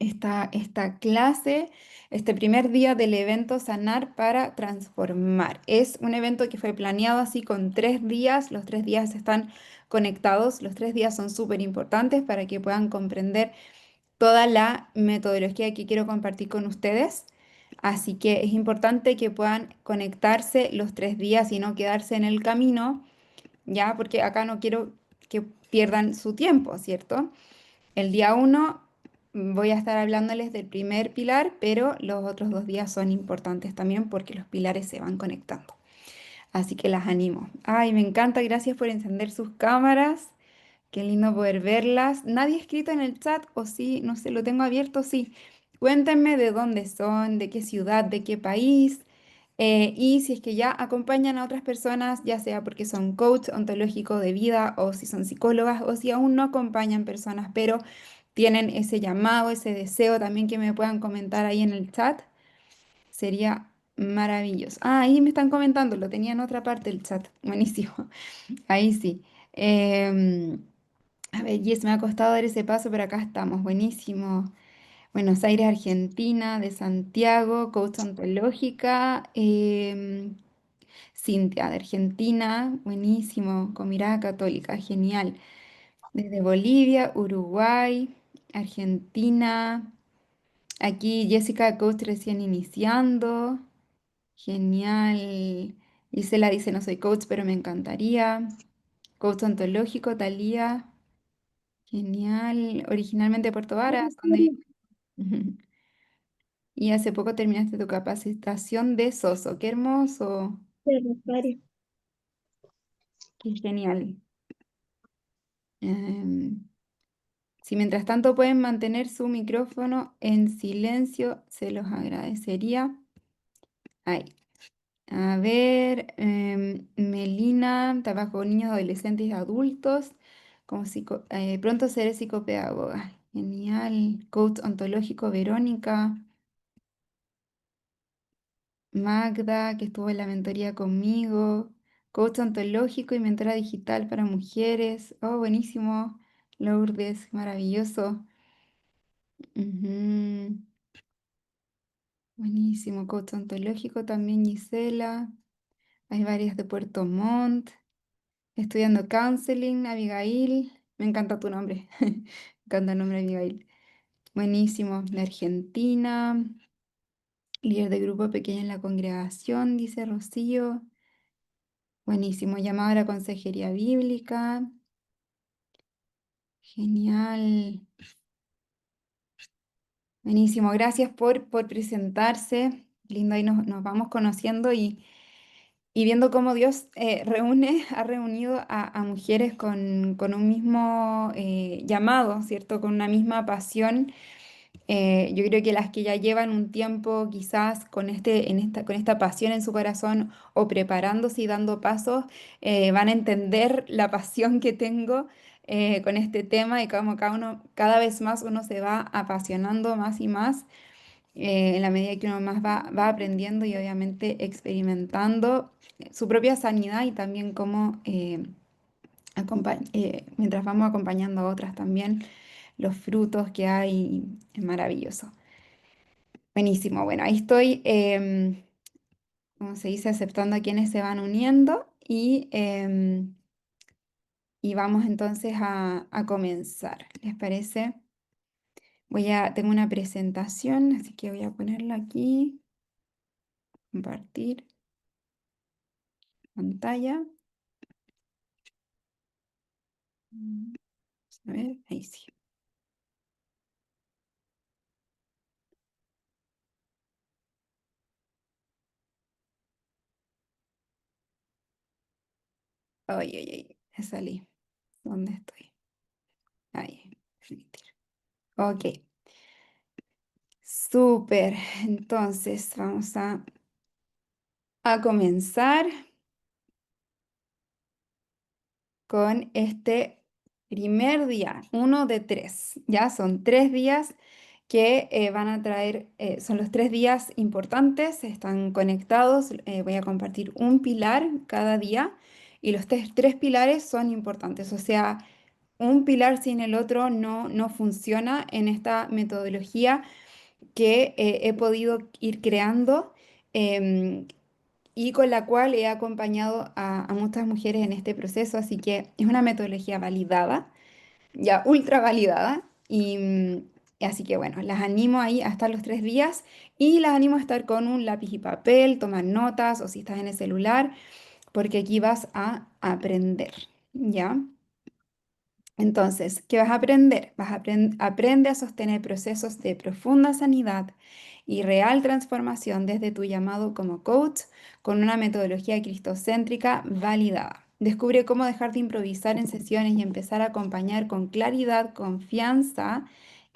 esta clase, este primer día del evento Sanar para Transformar. Es un evento que fue planeado así con 3 días. Los 3 días están conectados. Los 3 días son súper importantes para que puedan comprender toda la metodología que quiero compartir con ustedes. Así que es importante que puedan conectarse los 3 días y no quedarse en el camino, ya, porque acá no quiero que pierdan su tiempo, ¿cierto? El día 1 voy a estar hablándoles del primer pilar, pero los otros 2 días son importantes también porque los pilares se van conectando. Así que las animo. Ay, me encanta, gracias por encender sus cámaras. Qué lindo poder verlas. Nadie ha escrito en el chat, o sí, no sé, lo tengo abierto, sí. Cuéntenme de dónde son, de qué ciudad, de qué país. Y si es que ya acompañan a otras personas, ya sea porque son coach ontológico de vida o si son psicólogas o si aún no acompañan personas, pero tienen ese llamado, ese deseo también que me puedan comentar ahí en el chat, sería maravilloso. Ah, ahí me están comentando, lo tenía en otra parte del chat. Buenísimo. Ahí sí. Em, a ver, Yes, me ha costado dar ese paso, pero acá estamos. Buenísimo. Buenos Aires, Argentina, de Santiago, coach ontológica. Cintia, de Argentina. Buenísimo. Con mirada católica. Genial. Desde Bolivia, Uruguay, Argentina. Aquí Jessica, coach recién iniciando. Genial. Gisela dice, no soy coach, pero me encantaría. Coach ontológico, Talía. Genial. Originalmente de Puerto Varas, donde... Ujú. Y hace poco terminaste tu capacitación de Soso. Qué hermoso. De Rosario. Qué genial. Em, si mientras tanto pueden mantener su micrófono en silencio, se los agradecería. Ahí. A ver, Melina, trabajo con niños, adolescentes y adultos. Pronto seré psicopedagoga. Genial. Coach ontológico, Verónica. Magda, que estuvo en la mentoría conmigo. Coach ontológico y mentora digital para mujeres. Oh, buenísimo. Lourdes, maravilloso. Ujú. Buenísimo. Coach ontológico también, Gisela. Hay varias de Puerto Montt. Estudiando counseling, Abigail. Me encanta tu nombre. Me encanta el nombre Abigail. Buenísimo. De Argentina. Líder de grupo pequeño en la congregación, dice Rocío. Buenísimo. Llamado a la consejería bíblica. Genial. Buenísimo. Gracias por presentarse. Lindo, ahí nos vamos conociendo y viendo cómo Dios ha reunido a mujeres con un mismo llamado, ¿cierto? Con una misma pasión. Yo creo que las que ya llevan un tiempo quizás con esta pasión en su corazón o preparándose y dando pasos, van a entender la pasión que tengo con este tema y como cada vez más uno se va apasionando más y más en la medida que uno más va aprendiendo y obviamente experimentando su propia sanidad y también cómo mientras vamos acompañando a otras también los frutos que hay, es maravilloso. Buenísimo, bueno, ahí estoy, como se dice, aceptando a quienes se van uniendo y vamos entonces a comenzar. ¿Les parece? Tengo una presentación, así que voy a ponerla aquí, compartir pantalla. A ver, ahí sí. Ay, ay, ay, me salí. ¿Dónde estoy? Ahí, permitir. Ok, súper. Entonces, vamos a comenzar con este primer día, 1 de 3. Ya son 3 días que van a traer, son los 3 días importantes, están conectados. Voy a compartir un pilar cada día y los tres pilares son importantes. O sea, un pilar sin el otro no funciona en esta metodología que he podido ir creando em, y con la cual he acompañado a muchas mujeres en este proceso. Así que es una metodología validada, ya ultra validada. Y así que bueno, las animo ahí a estar los 3 días y las animo a estar con un lápiz y papel, tomar notas o si estás en el celular, porque aquí vas a aprender, ¿ya? Entonces, ¿qué vas a aprender? Aprende a sostener procesos de profunda sanidad y real transformación desde tu llamado como coach con una metodología cristocéntrica validada. Descubre cómo dejar de improvisar en sesiones y empezar a acompañar con claridad, confianza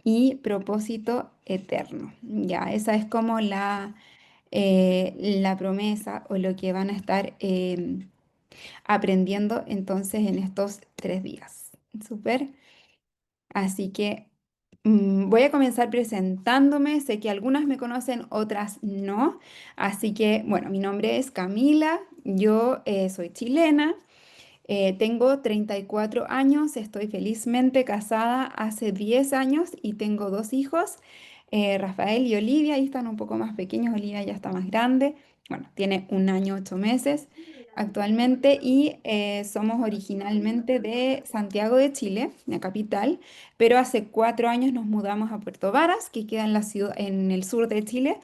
y propósito eterno. Ya, esa es como la promesa o lo que van a estar aprendiendo entonces en estos 3 días. Súper. Así que voy a comenzar presentándome. Sé que algunas me conocen, otras no. Así que, bueno, mi nombre es Camila, yo soy chilena. Tengo 34 años, estoy felizmente casada hace 10 años y tengo 2 hijos, Rafael y Olivia, ahí están un poco más pequeños, Olivia ya está más grande, bueno, tiene 1 año, 8 meses actualmente y somos originalmente de Santiago de Chile, la capital, pero hace 4 años nos mudamos a Puerto Varas, que queda en la ciudad, en el sur de Chile,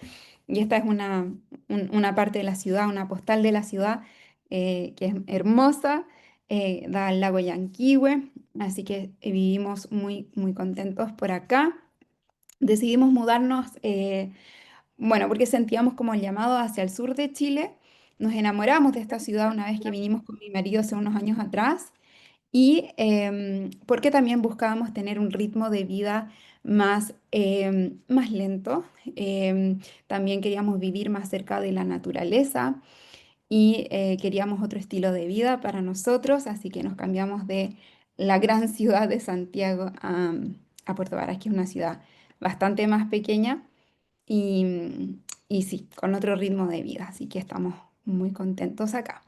y esta es una parte de la ciudad, una postal de la ciudad que es hermosa, da al lago Yanquihue, así que vivimos muy, muy contentos por acá. Decidimos mudarnos, bueno, porque sentíamos como el llamado hacia el sur de Chile. Nos enamoramos de esta ciudad una vez que vinimos con mi marido hace unos años atrás y porque también buscábamos tener un ritmo de vida más lento. También queríamos vivir más cerca de la naturaleza y queríamos otro estilo de vida para nosotros, así que nos cambiamos de la gran ciudad de Santiago a Puerto Varas, que es una ciudad bastante más pequeña y sí, con otro ritmo de vida, así que estamos muy contentos acá.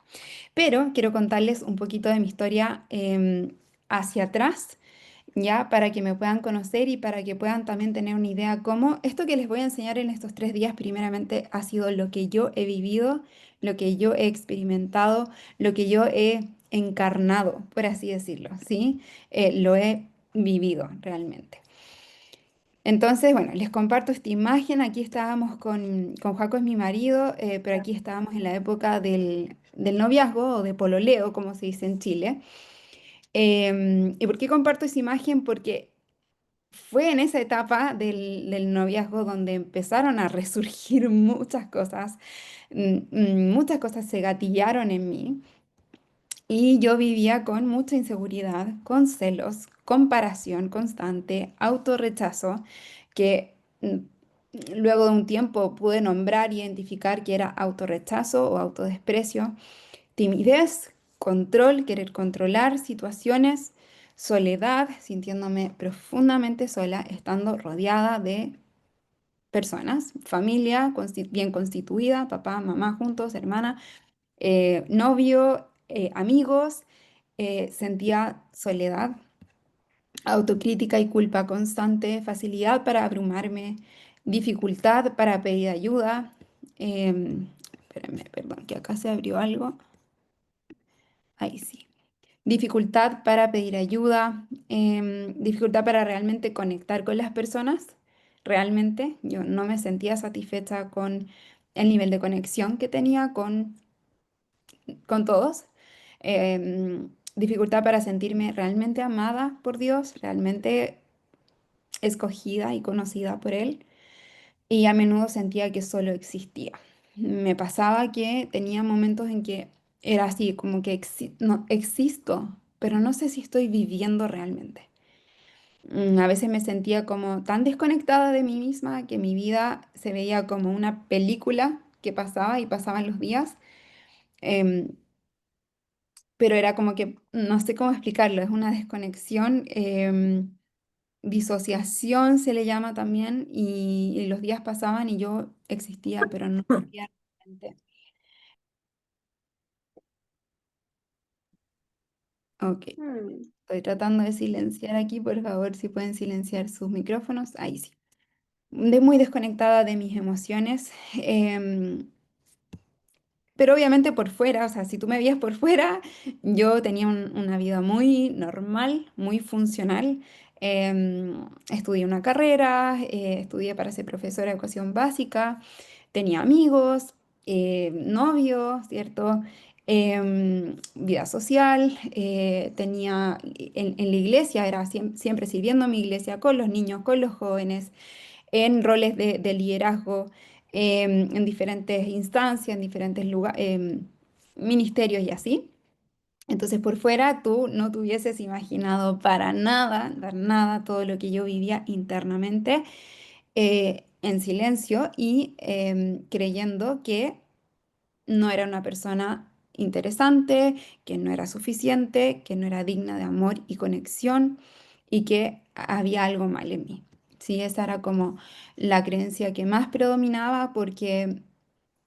Pero quiero contarles un poquito de mi historia hacia atrás, ya para que me puedan conocer y para que puedan también tener una idea cómo esto que les voy a enseñar en estos 3 días primeramente ha sido lo que yo he vivido, lo que yo he experimentado, lo que yo he encarnado, por así decirlo, ¿sí? Lo he vivido realmente. Entonces, bueno, les comparto esta imagen. Aquí estábamos con Jaco, es mi marido, pero aquí estábamos en la época del noviazgo o de pololeo, como se dice en Chile. ¿Y por qué comparto esa imagen? Porque fue en esa etapa del noviazgo donde empezaron a resurgir muchas cosas, muchas cosas se gatillaron en mí y yo vivía con mucha inseguridad, con celos, comparación constante, autorrechazo, que luego de un tiempo pude nombrar y identificar que era autorrechazo o autodesprecio, timidez, control, querer controlar situaciones, soledad, sintiéndome profundamente sola, estando rodeada de personas, familia bien constituida, papá, mamá juntos, hermana, novio, amigos, sentía soledad, autocrítica y culpa constante, facilidad para abrumarme, dificultad para pedir ayuda. Espérenme, perdón, que acá se abrió algo. Ahí sí. Dificultad para pedir ayuda, dificultad para realmente conectar con las personas. Realmente yo no me sentía satisfecha con el nivel de conexión que tenía con todos. Dificultad para sentirme realmente amada por Dios, realmente escogida y conocida por Él. Y a menudo sentía que solo existía. Me pasaba que tenía momentos en que era así, como que no, existo, pero no sé si estoy viviendo realmente. A veces me sentía como tan desconectada de mí misma que mi vida se veía como una película que pasaba y pasaban los días, em, pero era como que no sé cómo explicarlo, es una desconexión, disociación se le llama también, y los días pasaban y yo existía, pero no vivía realmente. Ok. Estoy tratando de silenciar aquí, por favor, si pueden silenciar sus micrófonos. Ahí sí. Muy desconectada de mis emociones. Pero obviamente por fuera, o sea, si tú me veías por fuera, yo tenía una vida muy normal, muy funcional. Estudié una carrera, estudié para ser profesora de educación básica, tenía amigos, novio, ¿cierto? Vida social, tenía en la iglesia, era siempre sirviendo en mi iglesia con los niños, con los jóvenes en roles de liderazgo en diferentes instancias, en diferentes ministerios y así. Entonces, por fuera, tú no te hubieses imaginado para nada todo lo que yo vivía internamente en silencio y creyendo que no era una persona interesante, que no era suficiente, que no era digna de amor y conexión y que había algo mal en mí. Sí, esa era como la creencia que más predominaba porque,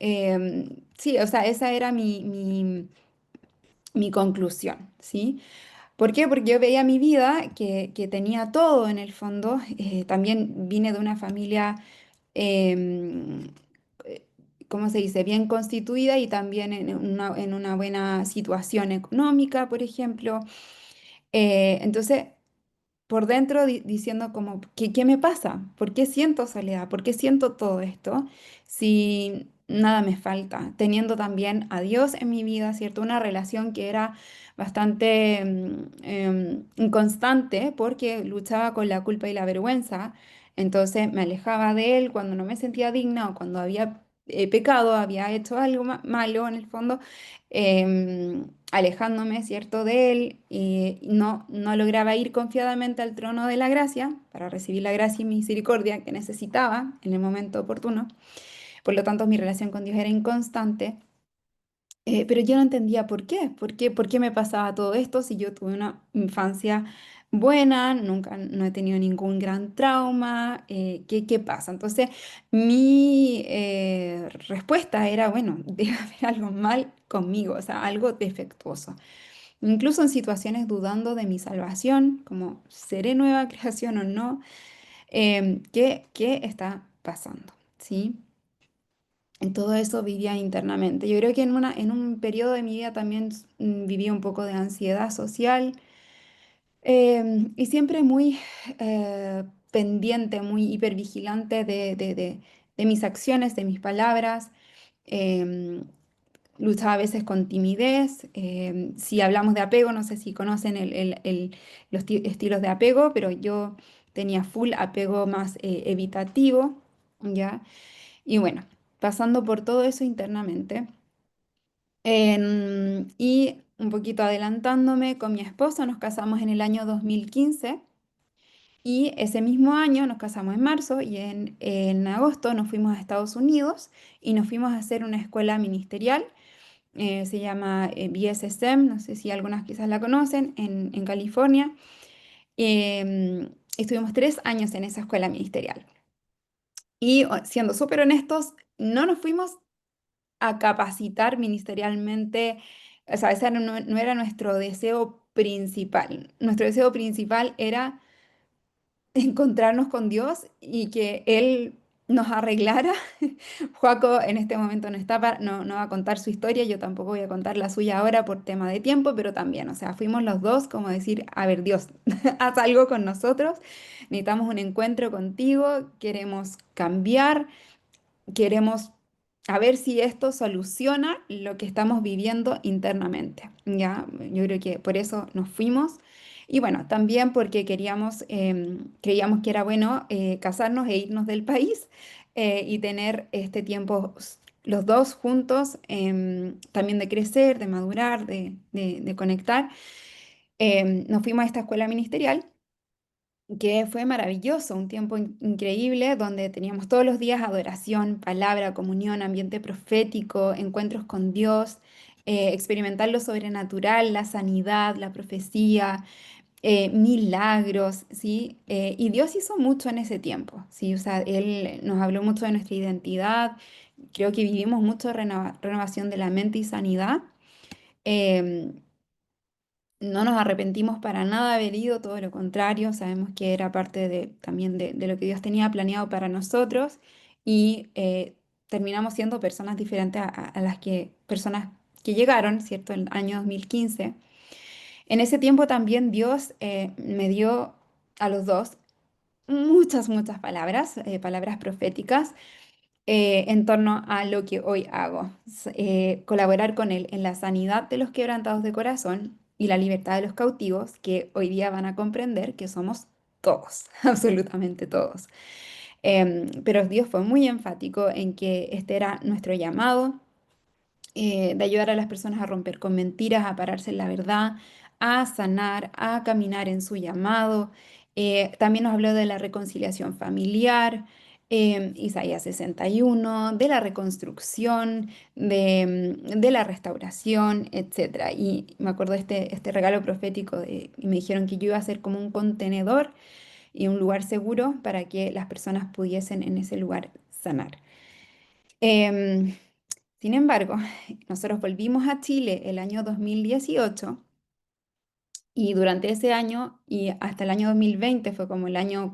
sí, o sea, esa era mi conclusión, ¿sí? ¿Por qué? Porque yo veía mi vida que tenía todo en el fondo. También vine de una familia em, eh, ¿cómo se dice?, bien constituida y también en una buena situación económica, por ejemplo. Entonces, por dentro diciendo como, ¿qué me pasa? ¿Por qué siento soledad? ¿Por qué siento todo esto si nada me falta? Teniendo también a Dios en mi vida, ¿cierto? Una relación que era bastante inconstante porque luchaba con la culpa y la vergüenza. Entonces me alejaba de Él cuando no me sentía digna o cuando había pecado, había hecho algo malo en el fondo alejándome, ¿cierto?, de él y no lograba ir confiadamente al trono de la gracia para recibir la gracia y misericordia que necesitaba en el momento oportuno. Por lo tanto, mi relación con Dios era inconstante, pero yo no entendía por qué me pasaba todo esto si yo tuve una infancia buena, nunca no he tenido ningún gran trauma, ¿qué pasa? Entonces, mi respuesta era, bueno, debe haber algo mal conmigo, o sea, algo defectuoso. Incluso en situaciones dudando de mi salvación, como seré nueva creación o no, ¿qué está pasando? ¿Sí? En todo eso vivía internamente. Yo creo que en un periodo de mi vida también viví un poco de ansiedad social y siempre muy pendiente, muy hipervigilante de mis acciones, de mis palabras. em, Luchaba a veces con timidez. Si hablamos de apego, no sé si conocen los estilos de apego, pero yo tenía full apego más evitativo, ¿ya? Y bueno, pasando por todo eso internamente. Y un poquito adelantándome, con mi esposo nos casamos en el año 2015 y ese mismo año nos casamos en marzo y en agosto nos fuimos a Estados Unidos y nos fuimos a hacer una escuela ministerial. Se llama BSSM, no sé si algunas quizás la conocen, en California. Estuvimos 3 años en esa escuela ministerial. Y siendo súper honestos, no nos fuimos a capacitar ministerialmente, o sea, ese no era nuestro deseo principal. Nuestro deseo principal era encontrarnos con Dios y que Él nos arreglara. Joaco en este momento no está no va a contar su historia, yo tampoco voy a contar la suya ahora por tema de tiempo, pero también, o sea, fuimos los dos como decir, a ver, Dios, haz algo con nosotros, necesitamos un encuentro contigo, queremos cambiar. Queremos a ver si esto soluciona lo que estamos viviendo internamente. Ya, yo creo que por eso nos fuimos. Y bueno, también porque creíamos que era bueno casarnos e irnos del país y tener este tiempo los dos juntos, también de crecer, de madurar, de conectar. Nos fuimos a esta escuela ministerial que fue maravilloso, un tiempo increíble donde teníamos todos los días adoración, palabra, comunión, ambiente profético, encuentros con Dios, experimentar lo sobrenatural, la sanidad, la profecía, milagros, ¿sí? Y Dios hizo mucho en ese tiempo, ¿sí? O sea, Él nos habló mucho de nuestra identidad, creo que vivimos mucho renovación de la mente y sanidad. em, No nos arrepentimos para nada de haber ido, todo lo contrario, sabemos que era parte también de lo que Dios tenía planeado para nosotros y terminamos siendo personas diferentes a las personas que llegaron, ¿cierto? En el año 2015. En ese tiempo también Dios me dio a los dos muchas palabras, palabras proféticas en torno a lo que hoy hago. Colaborar con Él en la sanidad de los quebrantados de corazón y la libertad de los cautivos, que hoy día van a comprender que somos todos, absolutamente todos. Pero Dios fue muy enfático en que este era nuestro llamado de ayudar a las personas a romper con mentiras, a pararse en la verdad, a sanar, a caminar en su llamado. También nos habló de la reconciliación familiar, Isaías 61, de la reconstrucción, de la restauración, etcétera. Y me acuerdo de este regalo profético y me dijeron que yo iba a ser como un contenedor y un lugar seguro para que las personas pudiesen en ese lugar sanar. Em, Sin embargo, nosotros volvimos a Chile el año 2018 y durante ese año y hasta el año 2020 fue como el año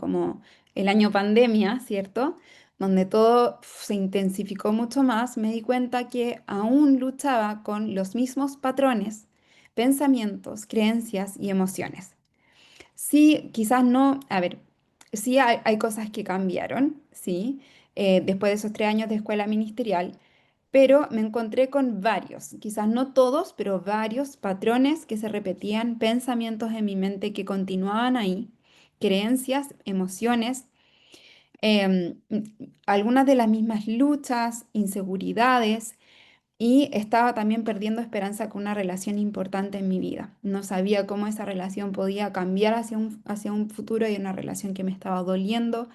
pandemia, ¿cierto? Donde todo se intensificó mucho más, me di cuenta que aún luchaba con los mismos patrones, pensamientos, creencias y emociones. Sí, quizás no, a ver, sí hay cosas que cambiaron, sí, después de esos 3 años de escuela ministerial, pero me encontré con varios, quizás no todos, pero varios patrones que se repetían, pensamientos en mi mente que continuaban ahí, creencias, emociones, em, m- algunas de las mismas luchas, inseguridades, y estaba también perdiendo esperanza con una relación importante en mi vida. No sabía cómo esa relación podía cambiar hacia un futuro y una relación que me estaba doliendo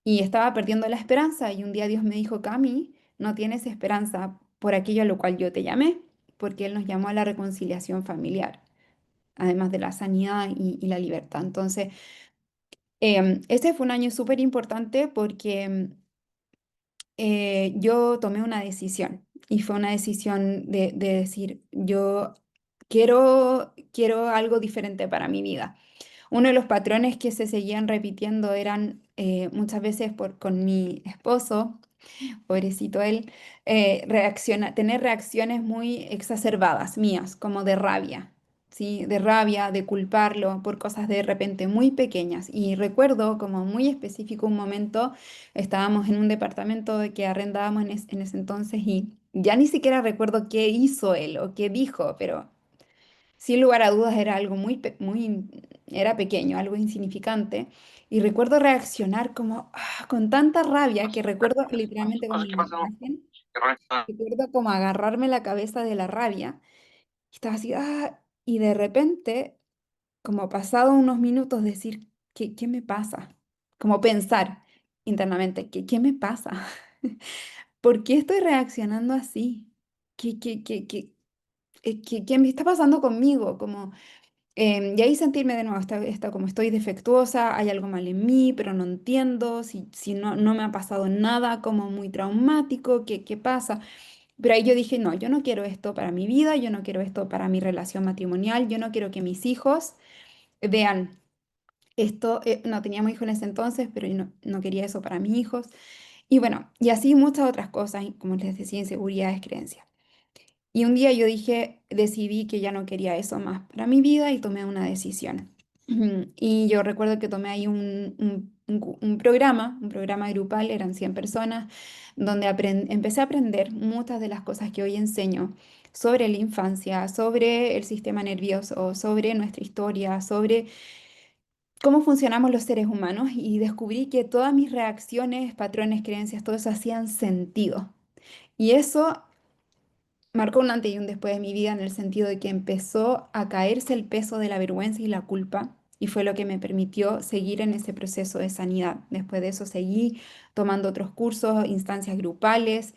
y estaba perdiendo la esperanza. Y un día Dios me dijo, Cami, no tienes esperanza por aquello a lo cual yo te llamé, porque Él nos llamó a la reconciliación familiar, además de la sanidad y la libertad. Entonces, ese fue un año súper importante porque yo tomé una decisión y fue una decisión de decir, yo quiero algo diferente para mi vida. Uno de los patrones que se seguían repitiendo eran muchas veces con mi esposo, pobrecito él, tener reacciones muy exacerbadas mías, como de rabia, ¿sí? De rabia, de culparlo por cosas de repente muy pequeñas. Y recuerdo como muy específico un momento, estábamos en un departamento que arrendábamos en ese entonces y ya ni siquiera recuerdo qué hizo él o qué dijo, pero sin lugar a dudas era algo era pequeño, algo insignificante. Y recuerdo reaccionar como con tanta rabia que recuerdo literalmente como Cosas que una pasan. imagen, recuerdo como agarrarme la cabeza de la rabia. Y estaba así, y de repente, como pasado unos minutos, decir, ¿qué me pasa? Como pensar internamente, ¿qué me pasa? ¿Por qué estoy reaccionando así? ¿Qué me está pasando conmigo? Y ahí sentirme de nuevo, como estoy defectuosa, hay algo mal en mí, pero no entiendo, si no me ha pasado nada como muy traumático, ¿qué pasa? Pero ahí yo dije, no, yo no quiero esto para mi vida, yo no quiero esto para mi relación matrimonial, yo no quiero que mis hijos vean esto, no teníamos hijos en ese entonces, pero yo no quería eso para mis hijos. Y bueno, y así muchas otras cosas, y como les decía, inseguridades, creencias. Y un día yo decidí que ya no quería eso más para mi vida y tomé una decisión. Y yo recuerdo que tomé ahí un programa grupal, eran 100 personas, donde empecé a aprender muchas de las cosas que hoy enseño sobre la infancia, sobre el sistema nervioso, sobre nuestra historia, sobre cómo funcionamos los seres humanos y descubrí que todas mis reacciones, patrones, creencias, todo eso hacían sentido. Y eso marcó un antes y un después de mi vida en el sentido de que empezó a caerse el peso de la vergüenza y la culpa y fue lo que me permitió seguir en ese proceso de sanidad. Después de eso seguí tomando otros cursos, instancias grupales,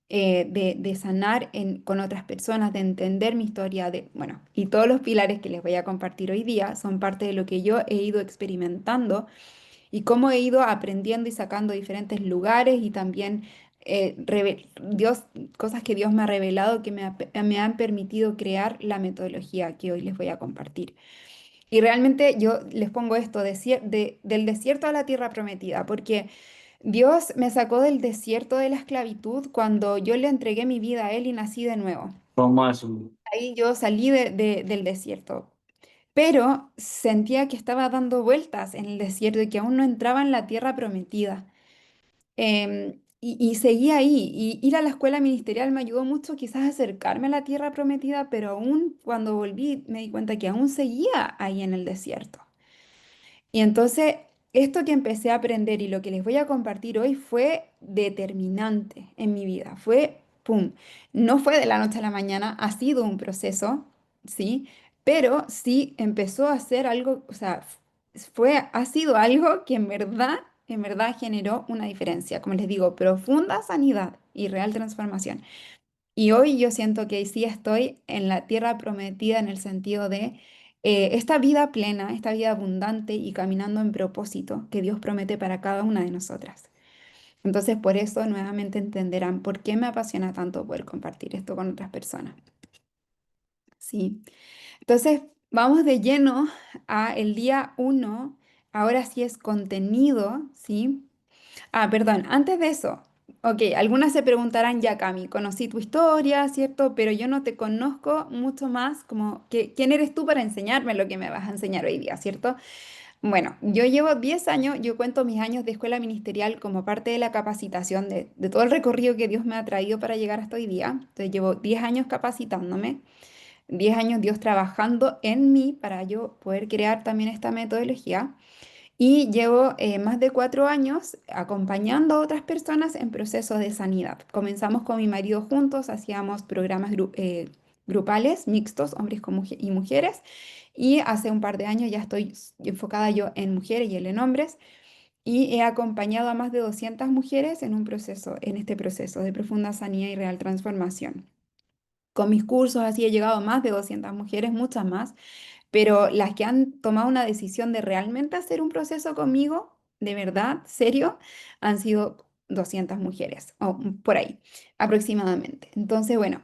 de sanar con otras personas, de entender mi historia, bueno, y todos los pilares que les voy a compartir hoy día son parte de lo que yo he ido experimentando y cómo he ido aprendiendo y sacando diferentes lugares y también Dios, cosas que Dios me ha revelado que me han permitido crear la metodología que hoy les voy a compartir. Y realmente yo les pongo esto, del desierto a la tierra prometida, porque Dios me sacó del desierto de la esclavitud cuando yo le entregué mi vida a Él y nací de nuevo. ¿Cómo así? Ahí yo salí del desierto, pero sentía que estaba dando vueltas en el desierto y que aún no entraba en la tierra prometida. Y seguí ahí. Y ir a la escuela ministerial me ayudó mucho quizás a acercarme a la tierra prometida, pero aún cuando volví me di cuenta que aún seguía ahí en el desierto. Y entonces, esto que empecé a aprender y lo que les voy a compartir hoy fue determinante en mi vida. Fue, ¡pum! No fue de la noche a la mañana, ha sido un proceso, ¿sí? Pero sí empezó a ser algo, o sea, ha sido algo que en verdad generó una diferencia. Como les digo, profunda sanidad y real transformación. Y hoy yo siento que sí estoy en la tierra prometida en el sentido de esta vida plena, esta vida abundante y caminando en propósito que Dios promete para cada una de nosotras. Entonces, por eso nuevamente entenderán por qué me apasiona tanto poder compartir esto con otras personas. Sí. Entonces, vamos de lleno a el día uno. Ahora sí es contenido, ¿sí? Ah, perdón, antes de eso, ok, algunas se preguntarán, ya Cami, conocí tu historia, ¿cierto? Pero yo no te conozco mucho más como que, quién eres tú para enseñarme lo que me vas a enseñar hoy día, ¿cierto? Bueno, yo llevo 10 años, yo cuento mis años de escuela ministerial como parte de la capacitación de todo el recorrido que Dios me ha traído para llegar hasta hoy día. Entonces llevo 10 años capacitándome, 10 años Dios trabajando en mí para yo poder crear también esta metodología. Y llevo más de 4 años acompañando a otras personas en procesos de sanidad. Comenzamos con mi marido juntos, hacíamos programas grupales, mixtos, hombres y mujeres. Y hace un par de años ya estoy enfocada yo en mujeres y él en hombres. Y he acompañado a más de 200 mujeres en un proceso, en este proceso de profunda sanidad y real transformación. Con mis cursos así he llegado a más de 200 mujeres, muchas más, pero las que han tomado una decisión de realmente hacer un proceso conmigo, de verdad, serio, han sido 200 mujeres, o por ahí, aproximadamente. Entonces, bueno,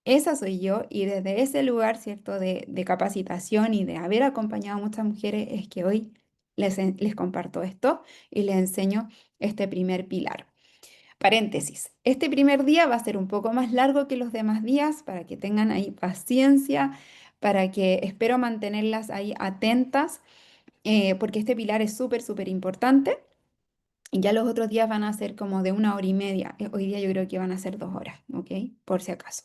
esa soy yo y desde ese lugar, ¿cierto?, de capacitación y de haber acompañado a muchas mujeres es que hoy les comparto esto y les enseño este primer pilar. Paréntesis, este primer día va a ser un poco más largo que los demás días para que tengan ahí paciencia, para que espero mantenerlas ahí atentas, porque este pilar es súper, súper importante. Y ya los otros días van a ser como de 1 hora y media. Hoy día yo creo que van a ser 2 horas, ¿ok? Por si acaso.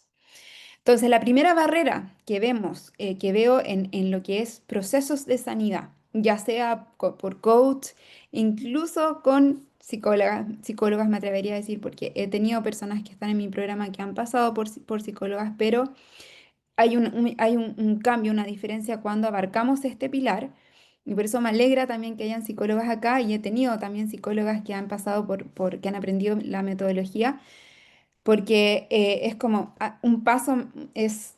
Entonces, la primera barrera que vemos, que veo en lo que es procesos de sanidad, ya sea por coach, incluso con psicólogas me atrevería a decir, porque he tenido personas que están en mi programa que han pasado por psicólogas, pero hay un cambio, una diferencia cuando abarcamos este pilar. Y por eso me alegra también que hayan psicólogas acá y he tenido también psicólogas que han pasado que han aprendido la metodología porque es como un paso, es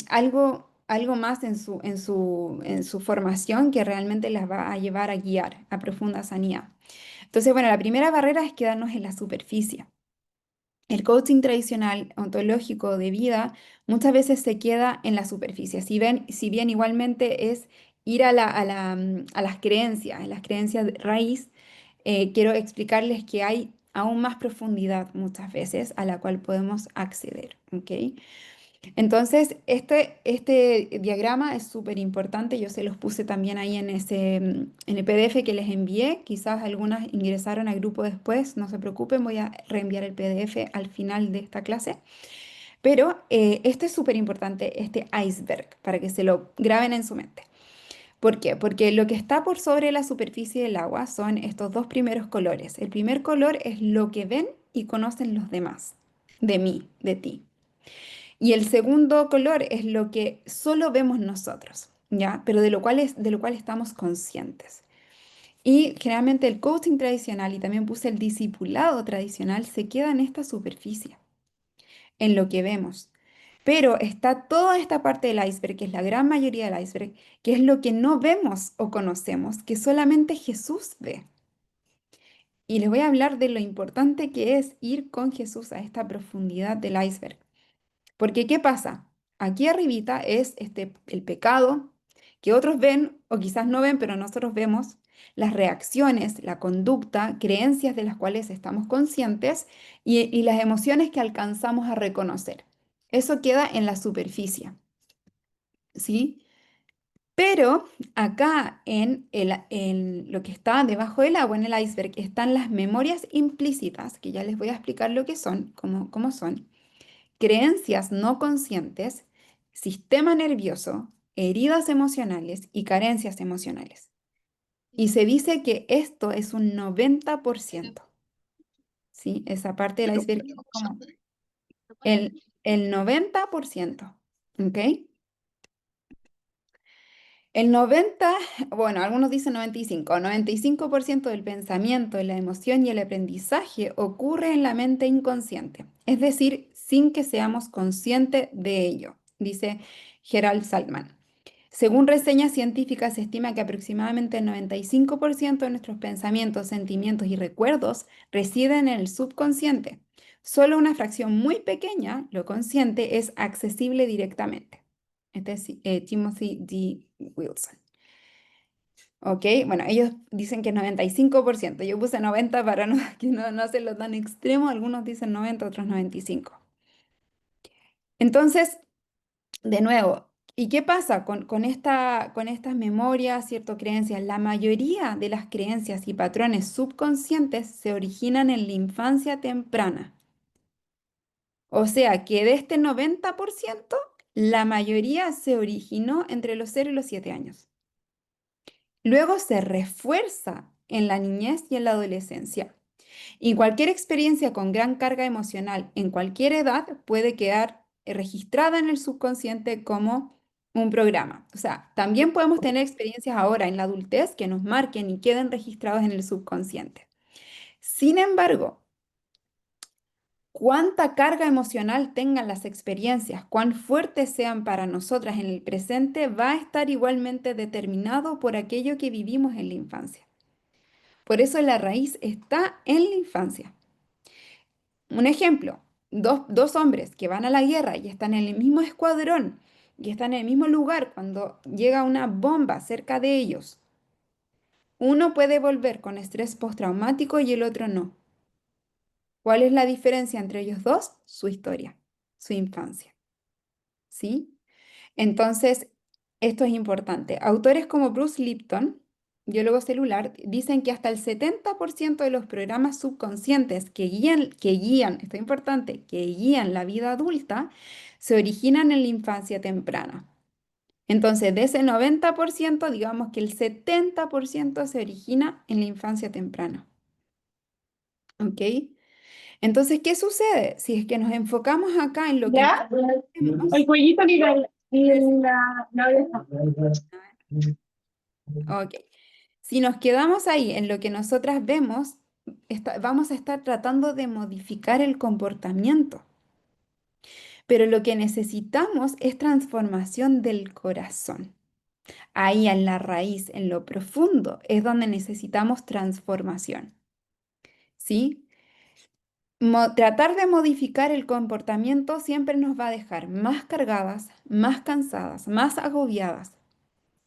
algo más en su formación que realmente las va a llevar a guiar a profunda sanidad. Entonces, bueno, la primera barrera es quedarnos en la superficie. El coaching tradicional ontológico de vida muchas veces se queda en la superficie. Si bien igualmente es ir a las creencias de raíz, quiero explicarles que hay aún más profundidad muchas veces a la cual podemos acceder, ¿ok? Entonces, este diagrama es súper importante. Yo se los puse también ahí en el PDF que les envié. Quizás algunas ingresaron al grupo después. No se preocupen, voy a reenviar el PDF al final de esta clase. Pero este es súper importante, este iceberg, para que se lo graben en su mente. ¿Por qué? Porque lo que está por sobre la superficie del agua son estos dos primeros colores. El primer color es lo que ven y conocen los demás, de mí, de ti. Y el segundo color es lo que solo vemos nosotros, ¿ya? Pero de lo cual estamos conscientes. Y generalmente el coaching tradicional y también puse el discipulado tradicional se queda en esta superficie, en lo que vemos. Pero está toda esta parte del iceberg, que es la gran mayoría del iceberg, que es lo que no vemos o conocemos, que solamente Jesús ve. Y les voy a hablar de lo importante que es ir con Jesús a esta profundidad del iceberg. Porque ¿qué pasa? Aquí arribita es el pecado que otros ven o quizás no ven, pero nosotros vemos las reacciones, la conducta, creencias de las cuales estamos conscientes y las emociones que alcanzamos a reconocer. Eso queda en la superficie, ¿sí? Pero acá en lo que está debajo del agua, en el iceberg, están las memorias implícitas, que ya les voy a explicar lo que son, cómo son, creencias no conscientes, sistema nervioso, heridas emocionales y carencias emocionales. Y se dice que esto es un 90%, ¿sí? Esa parte del iceberg es como el 90%, ¿ok? El 90, bueno, algunos dicen 95% del pensamiento, la emoción y el aprendizaje ocurre en la mente inconsciente, es decir, sin que seamos conscientes de ello, dice Gerald Saltman. Según reseñas científicas, se estima que aproximadamente el 95% de nuestros pensamientos, sentimientos y recuerdos residen en el subconsciente. Solo una fracción muy pequeña, lo consciente, es accesible directamente. Este es Timothy D. Wilson. Ok, bueno, ellos dicen que es 95%. Yo puse 90 para no, que no hacerlo tan extremo. Algunos dicen 90, otros 95. Entonces, de nuevo, ¿y qué pasa con estas memorias, ciertas creencias? La mayoría de las creencias y patrones subconscientes se originan en la infancia temprana. O sea que de este 90%, la mayoría se originó entre los 0 y los 7 años. Luego se refuerza en la niñez y en la adolescencia. Y cualquier experiencia con gran carga emocional en cualquier edad puede quedar registrada en el subconsciente como un programa. O sea, también podemos tener experiencias ahora en la adultez que nos marquen y queden registrados en el subconsciente. Sin embargo, cuánta carga emocional tengan las experiencias, cuán fuertes sean para nosotras en el presente, va a estar igualmente determinado por aquello que vivimos en la infancia. Por eso la raíz está en la infancia. Un ejemplo, dos hombres que van a la guerra y están en el mismo escuadrón y están en el mismo lugar cuando llega una bomba cerca de ellos. Uno puede volver con estrés postraumático y el otro no. ¿Cuál es la diferencia entre ellos dos? Su historia, su infancia. ¿Sí? Entonces, esto es importante. Autores como Bruce Lipton, biólogo celular, dicen que hasta el 70% de los programas subconscientes que guían, esto es importante, que guían la vida adulta, se originan en la infancia temprana. Entonces, de ese 90%, digamos que el 70% se origina en la infancia temprana. ¿Ok? Entonces, ¿qué sucede? Si es que nos enfocamos acá en lo que ¿Ya? El vemos, cuellito y la oreja. ok. Si nos quedamos ahí en lo que nosotras vemos, vamos a estar tratando de modificar el comportamiento. Pero lo que necesitamos es transformación del corazón. Ahí en la raíz, en lo profundo, es donde necesitamos transformación. ¿Sí? Tratar de modificar el comportamiento siempre nos va a dejar más cargadas, más cansadas, más agobiadas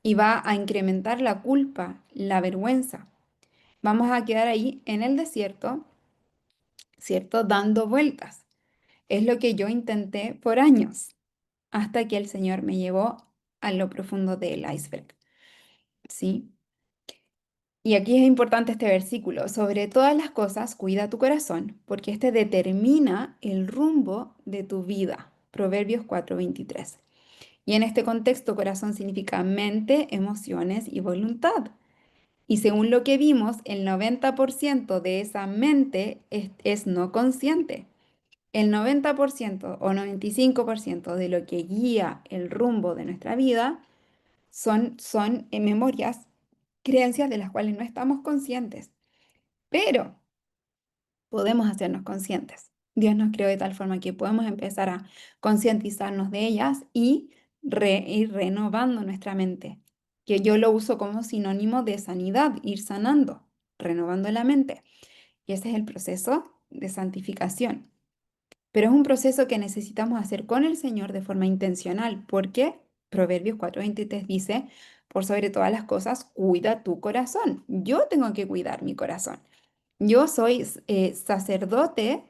y va a incrementar la culpa, la vergüenza. Vamos a quedar ahí en el desierto, ¿cierto? Dando vueltas. Es lo que yo intenté por años, hasta que el Señor me llevó a lo profundo del iceberg, ¿sí? Y aquí es importante este versículo. Sobre todas las cosas, cuida tu corazón, porque este determina el rumbo de tu vida. Proverbios 4:23. Y en este contexto, corazón significa mente, emociones y voluntad. Y según lo que vimos, el 90% de esa mente es no consciente. El 90% o 95% de lo que guía el rumbo de nuestra vida son memorias, creencias de las cuales no estamos conscientes, pero podemos hacernos conscientes. Dios nos creó de tal forma que podemos empezar a concientizarnos de ellas y ir renovando nuestra mente, que yo lo uso como sinónimo de sanidad, ir sanando, renovando la mente. Y ese es el proceso de santificación. Pero es un proceso que necesitamos hacer con el Señor de forma intencional, porque Proverbios 4:23 dice, por sobre todas las cosas, cuida tu corazón. Yo tengo que cuidar mi corazón. Yo soy sacerdote,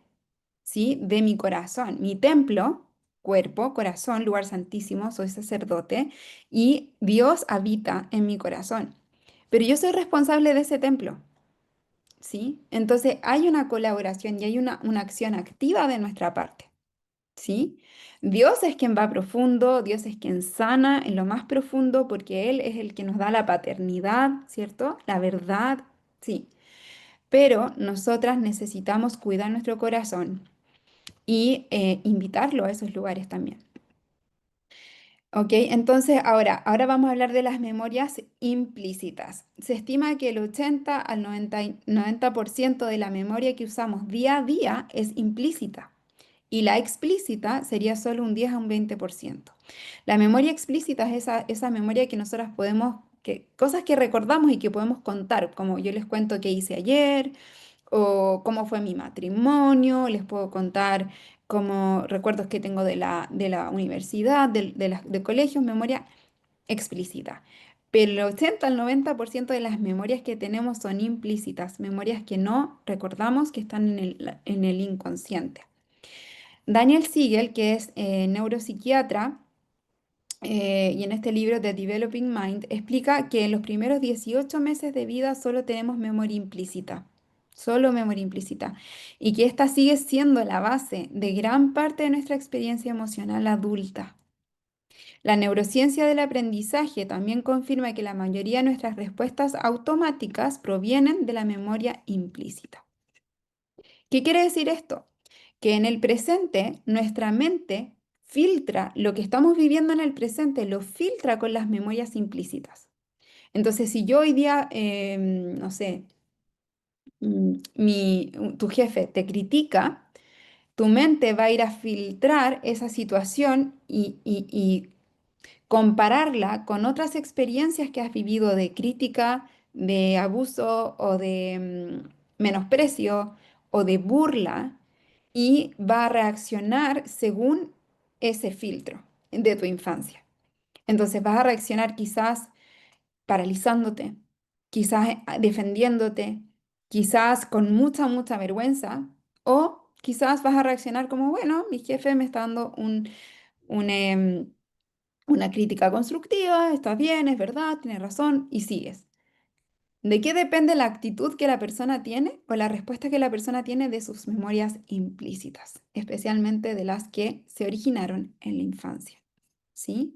¿sí? De mi corazón. Mi templo, cuerpo, corazón, lugar santísimo, soy sacerdote y Dios habita en mi corazón. Pero yo soy responsable de ese templo. ¿Sí? Entonces hay una colaboración y hay una acción activa de nuestra parte, ¿sí? Dios es quien va profundo, Dios es quien sana en lo más profundo porque Él es el que nos da la paternidad, ¿cierto? La verdad, sí. Pero nosotras necesitamos cuidar nuestro corazón y invitarlo a esos lugares también. Ok, entonces ahora vamos a hablar de las memorias implícitas. Se estima que el 80 al 90% de la memoria que usamos día a día es implícita y la explícita sería solo un 10 a un 20%. La memoria explícita es esa memoria que nosotras podemos, cosas que recordamos y que podemos contar, como yo les cuento qué hice ayer o cómo fue mi matrimonio, les puedo contar como recuerdos que tengo de la universidad, de colegios, memoria explícita. Pero el 80 al 90% de las memorias que tenemos son implícitas, memorias que no recordamos, que están en el inconsciente. Daniel Siegel, que es neuropsiquiatra, y en este libro de Developing Mind, explica que en los primeros 18 meses de vida solo tenemos memoria implícita, solo memoria implícita, y que esta sigue siendo la base de gran parte de nuestra experiencia emocional adulta. La neurociencia del aprendizaje también confirma que la mayoría de nuestras respuestas automáticas provienen de la memoria implícita. ¿Qué quiere decir esto? Que en el presente nuestra mente filtra lo que estamos viviendo en el presente, lo filtra con las memorias implícitas. Entonces, si yo hoy día, no sé, tu jefe te critica, tu mente va a ir a filtrar esa situación y compararla con otras experiencias que has vivido de crítica, de abuso o de menosprecio o de burla y va a reaccionar según ese filtro de tu infancia. Entonces vas a reaccionar quizás paralizándote, quizás defendiéndote, quizás con mucha, mucha vergüenza o quizás vas a reaccionar como, bueno, mi jefe me está dando un, em, una crítica constructiva, está bien, es verdad, tiene razón y sigues. ¿De qué depende la actitud que la persona tiene o la respuesta que la persona tiene de sus memorias implícitas, especialmente de las que se originaron en la infancia? ¿Sí?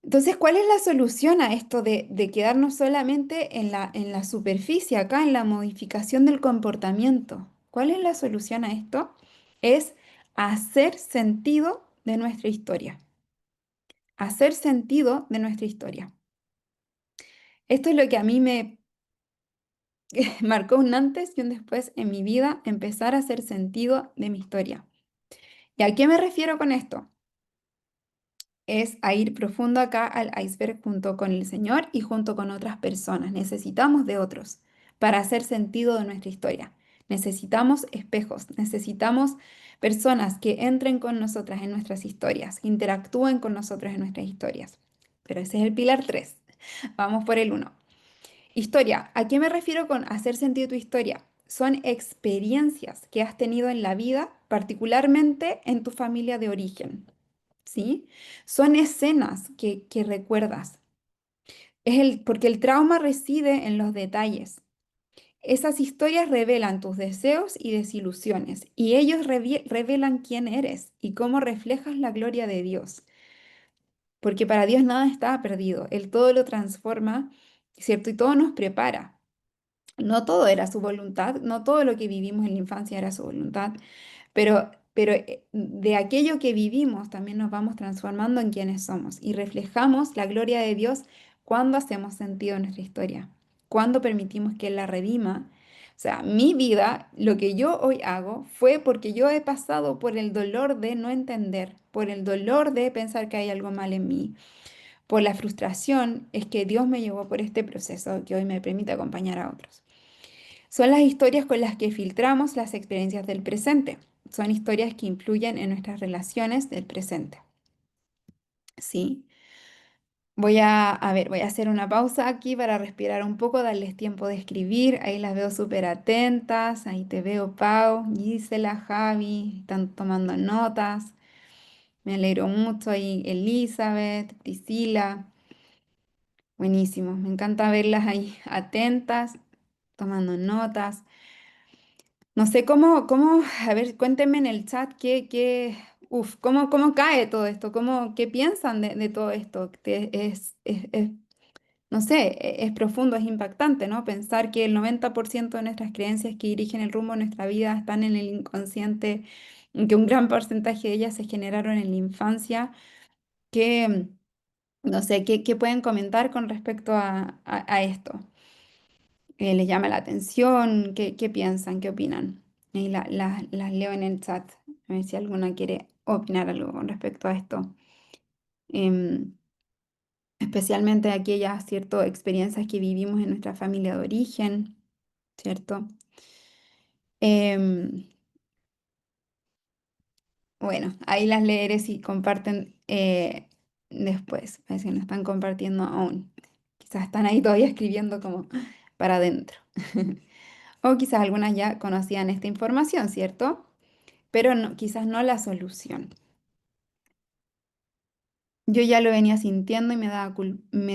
Entonces, ¿cuál es la solución a esto de quedarnos solamente en la superficie, acá en la modificación del comportamiento? ¿Cuál es la solución a esto? Es hacer sentido de nuestra historia. Hacer sentido de nuestra historia. Esto es lo que a mí me marcó un antes y un después en mi vida, empezar a hacer sentido de mi historia. ¿Y a qué me refiero con esto? Es a ir profundo acá al iceberg junto con el Señor y junto con otras personas. Necesitamos de otros para hacer sentido de nuestra historia. Necesitamos espejos, necesitamos personas que entren con nosotras en nuestras historias, que interactúen con nosotros en nuestras historias. Pero ese es el pilar 3. Vamos por el uno. Historia. ¿A qué me refiero con hacer sentido tu historia? Son experiencias que has tenido en la vida, particularmente en tu familia de origen. ¿Sí? Son escenas que recuerdas. Porque el trauma reside en los detalles. Esas historias revelan tus deseos y desilusiones, y ellos revelan quién eres y cómo reflejas la gloria de Dios. Porque para Dios nada está perdido. Él todo lo transforma, ¿cierto? Y todo nos prepara. No todo era su voluntad, no todo lo que vivimos en la infancia era su voluntad, pero de aquello que vivimos también nos vamos transformando en quienes somos y reflejamos la gloria de Dios cuando hacemos sentido en nuestra historia, cuando permitimos que Él la redima. O sea, mi vida, lo que yo hoy hago, fue porque yo he pasado por el dolor de no entender, por el dolor de pensar que hay algo mal en mí, por la frustración, es que Dios me llevó por este proceso que hoy me permite acompañar a otros. Son las historias con las que filtramos las experiencias del presente. Son historias que influyen en nuestras relaciones del presente. ¿Sí? Voy a hacer una pausa aquí para respirar un poco, darles tiempo de escribir. Ahí las veo súper atentas. Ahí te veo, Pau, Gisela, Javi, están tomando notas. Me alegro mucho. Ahí Elizabeth, Priscila. Buenísimo. Me encanta verlas ahí atentas, tomando notas. No sé a ver, cuéntenme en el chat cómo cae todo esto, qué piensan de todo esto. No sé, es profundo, es impactante, ¿no? Pensar que el 90% de nuestras creencias que dirigen el rumbo de nuestra vida están en el inconsciente, y que un gran porcentaje de ellas se generaron en la infancia, que, no sé, qué pueden comentar con respecto a esto. ¿Les llama la atención? ¿Qué piensan? ¿Qué opinan? Ahí las leo en el chat, a ver si alguna quiere opinar algo con respecto a esto. Em, Especialmente aquellas, ¿cierto?, experiencias que vivimos en nuestra familia de origen, ¿cierto? Em, bueno, ahí las leeré si comparten después, a ver si no están compartiendo aún. Quizás están ahí todavía escribiendo como para adentro. O quizás algunas ya conocían esta información, ¿cierto? Pero quizás no la solución. Yo ya lo venía sintiendo y me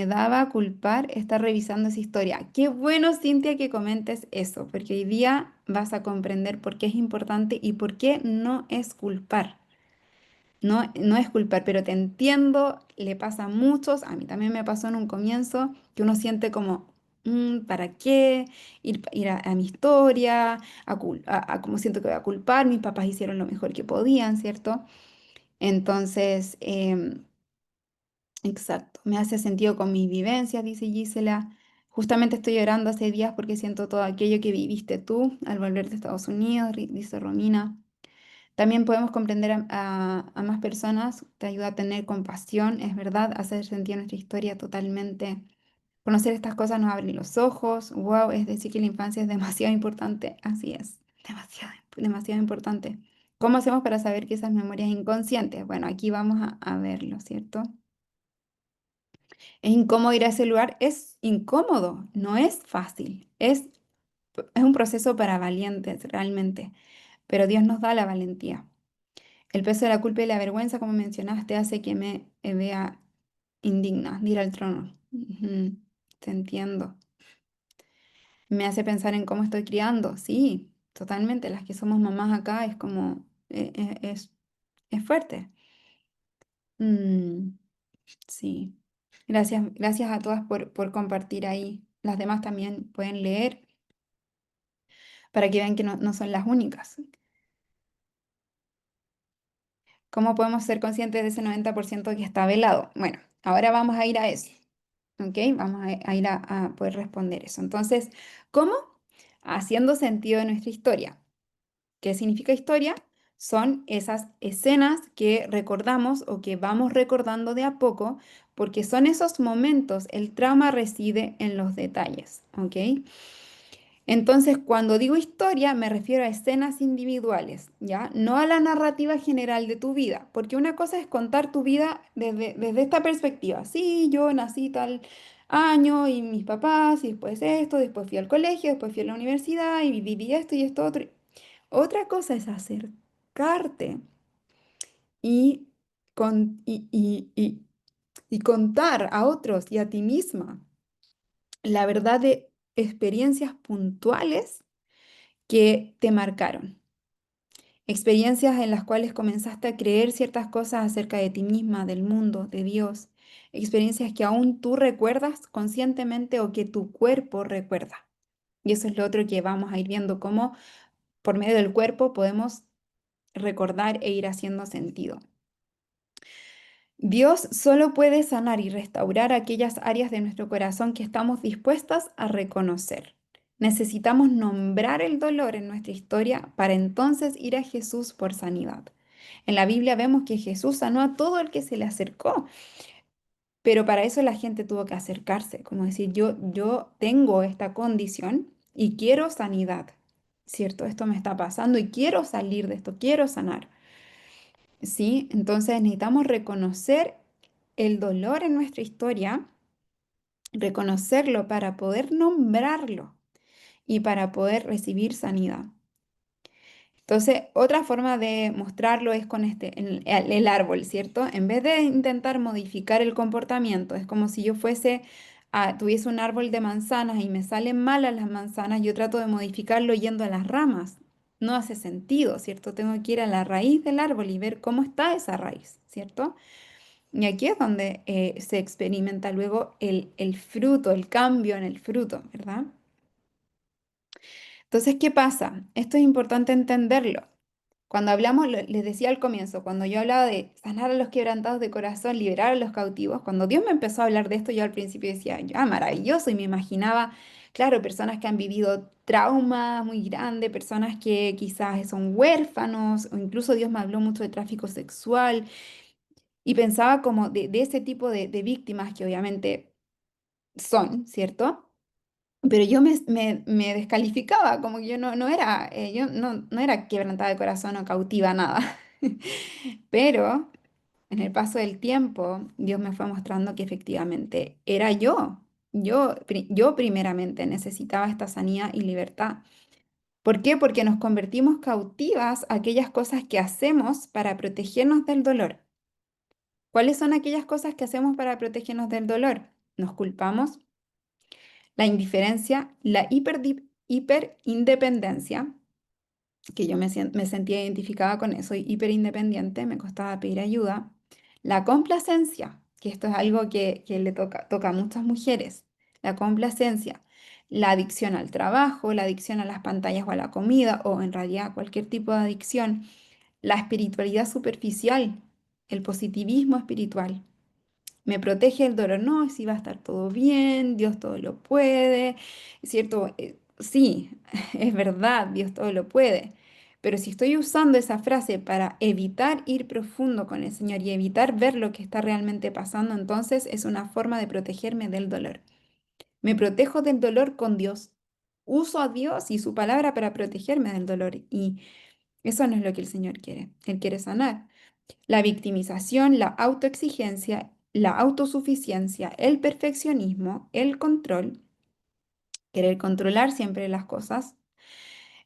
daba a culpar estar revisando esa historia. Qué bueno, Cintia, que comentes eso, porque hoy día vas a comprender por qué es importante y por qué no es culpar. No, no es culpar, pero te entiendo, le pasa a muchos, a mí también me pasó en un comienzo, que uno siente como, ¿para qué ir a mi historia? Como siento que voy a culpar, mis papás hicieron lo mejor que podían, ¿cierto? Entonces, exacto, me hace sentido con mis vivencias, dice Gisela. Justamente estoy llorando hace días porque siento todo aquello que viviste tú al volver de Estados Unidos, dice Romina. También podemos comprender a más personas, te ayuda a tener compasión, es verdad, hacer sentir nuestra historia totalmente. Conocer estas cosas nos abre los ojos. Wow, es decir, que la infancia es demasiado importante. Así es, demasiado, demasiado importante. ¿Cómo hacemos para saber que esas memorias inconscientes? Bueno, aquí vamos a verlo, ¿cierto? Es incómodo ir a ese lugar, es incómodo, no es fácil, es un proceso para valientes realmente, pero Dios nos da la valentía. El peso de la culpa y la vergüenza, como mencionaste, hace que me vea indigna de ir al trono. Ujú, te entiendo. Me hace pensar en cómo estoy criando. Sí, totalmente. Las que somos mamás acá es como, es fuerte. Mm, sí. Gracias a todas por compartir ahí. Las demás también pueden leer para que vean que no son las únicas. ¿Cómo podemos ser conscientes de ese 90% que está velado? Bueno, ahora vamos a ir a eso. ¿Ok? Vamos a ir a poder responder eso. Entonces, ¿cómo? Haciendo sentido de nuestra historia. ¿Qué significa historia? Son esas escenas que recordamos o que vamos recordando de a poco, porque son esos momentos, el trauma reside en los detalles, ¿ok? Entonces, cuando digo historia, me refiero a escenas individuales, ¿ya? No a la narrativa general de tu vida, porque una cosa es contar tu vida desde esta perspectiva. Sí, yo nací tal año y mis papás, y después esto, después fui al colegio, después fui a la universidad y viví esto y esto otro. Otra cosa es acercarte y, y contar a otros y a ti misma la verdad de experiencias puntuales que te marcaron. Experiencias en las cuales comenzaste a creer ciertas cosas acerca de ti misma, del mundo, de Dios. Experiencias que aún tú recuerdas conscientemente o que tu cuerpo recuerda. Y eso es lo otro que vamos a ir viendo, cómo por medio del cuerpo podemos recordar e ir haciendo sentido. Dios solo puede sanar y restaurar aquellas áreas de nuestro corazón que estamos dispuestas a reconocer. Necesitamos nombrar el dolor en nuestra historia para entonces ir a Jesús por sanidad. En la Biblia vemos que Jesús sanó a todo el que se le acercó, pero para eso la gente tuvo que acercarse, como decir, yo tengo esta condición y quiero sanidad, ¿cierto? Esto me está pasando y quiero salir de esto, quiero sanar, ¿sí? Entonces necesitamos reconocer el dolor en nuestra historia, reconocerlo para poder nombrarlo y para poder recibir sanidad. Entonces, otra forma de mostrarlo es con el árbol, ¿cierto? En vez de intentar modificar el comportamiento, es como si yo tuviese un árbol de manzanas y me salen malas las manzanas, yo trato de modificarlo yendo a las ramas. No hace sentido, ¿cierto? Tengo que ir a la raíz del árbol y ver cómo está esa raíz, ¿cierto? Y aquí es donde se experimenta luego el fruto, el cambio en el fruto, ¿verdad? Entonces, ¿qué pasa? Esto es importante entenderlo. Cuando hablamos, les decía al comienzo, cuando yo hablaba de sanar a los quebrantados de corazón, liberar a los cautivos, cuando Dios me empezó a hablar de esto, yo al principio decía, ah, maravilloso, y me imaginaba, claro, personas que han vivido traumas muy grandes, personas que quizás son huérfanos, o incluso Dios me habló mucho de tráfico sexual, y pensaba como de ese tipo de víctimas que obviamente son, ¿cierto? Pero yo me descalificaba, como que yo no era quebrantada de corazón o cautiva, nada. Pero en el paso del tiempo, Dios me fue mostrando que efectivamente era yo. Yo primeramente necesitaba esta sanidad y libertad. ¿Por qué? Porque nos convertimos cautivas a aquellas cosas que hacemos para protegernos del dolor. ¿Cuáles son aquellas cosas que hacemos para protegernos del dolor? Nos culpamos, la indiferencia, la hiperindependencia, que yo me sentía identificada con eso, y hiperindependiente, me costaba pedir ayuda. La complacencia, que esto es algo que toca a muchas mujeres. La complacencia, la adicción al trabajo, la adicción a las pantallas o a la comida, o en realidad cualquier tipo de adicción. La espiritualidad superficial, el positivismo espiritual. Me protege el dolor, no, si va a estar todo bien, Dios todo lo puede, ¿cierto? Sí, es verdad, Dios todo lo puede, pero si estoy usando esa frase para evitar ir profundo con el Señor y evitar ver lo que está realmente pasando, entonces es una forma de protegerme del dolor. Me protejo del dolor con Dios. Uso a Dios y su palabra para protegerme del dolor y eso no es lo que el Señor quiere. Él quiere sanar. La victimización, la autoexigencia, la autosuficiencia, el perfeccionismo, el control, querer controlar siempre las cosas,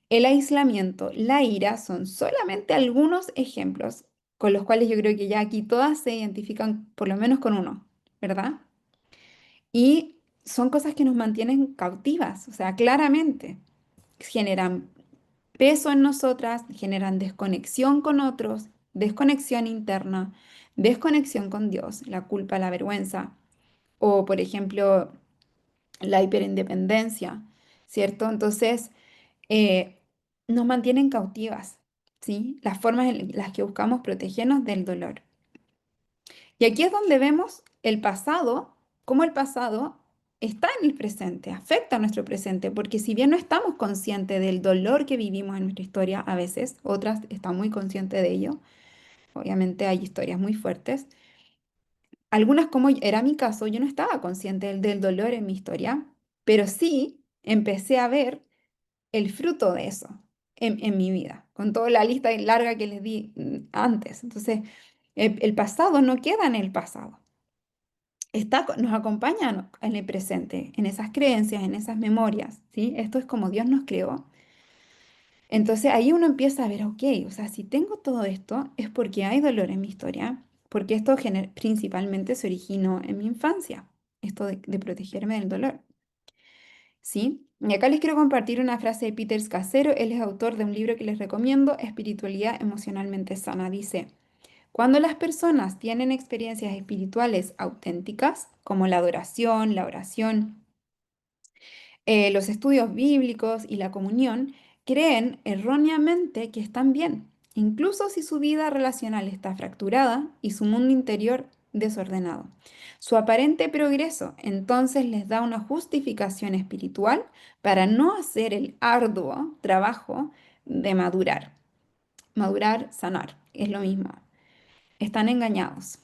el aislamiento, la ira son solamente algunos ejemplos con los cuales yo creo que ya aquí todas se identifican por lo menos con uno, ¿verdad? Y son cosas que nos mantienen cautivas, o sea, claramente generan peso en nosotras, generan desconexión con otros, desconexión interna, desconexión con Dios, la culpa, la vergüenza, o por ejemplo, la hiperindependencia, ¿cierto? Entonces, eh, nos mantienen cautivas, ¿sí? Las formas en las que buscamos protegernos del dolor. Y aquí es donde vemos el pasado, cómo el pasado está en el presente, afecta a nuestro presente, porque si bien no estamos conscientes del dolor que vivimos en nuestra historia, a veces, otras están muy conscientes de ello, obviamente hay historias muy fuertes, algunas como era mi caso, yo no estaba consciente del dolor en mi historia, pero sí empecé a ver el fruto de eso en mi vida, con toda la lista larga que les di antes. Entonces, el pasado no queda en el pasado nos acompaña en el presente, en esas creencias, en esas memorias, ¿sí? Esto es como Dios nos creó. Entonces ahí uno empieza a ver, ok, o sea, si tengo todo esto es porque hay dolor en mi historia, porque esto principalmente se originó en mi infancia, esto de protegerme del dolor, ¿sí? Y acá les quiero compartir una frase de Peter Scazzero, él es autor de un libro que les recomiendo, Espiritualidad Emocionalmente Sana. Dice, cuando las personas tienen experiencias espirituales auténticas, como la adoración, la oración, los estudios bíblicos y la comunión, creen erróneamente que están bien, incluso si su vida relacional está fracturada y su mundo interior desordenado. Su aparente progreso entonces les da una justificación espiritual para no hacer el arduo trabajo de madurar. Madurar, sanar, es lo mismo. Están engañados,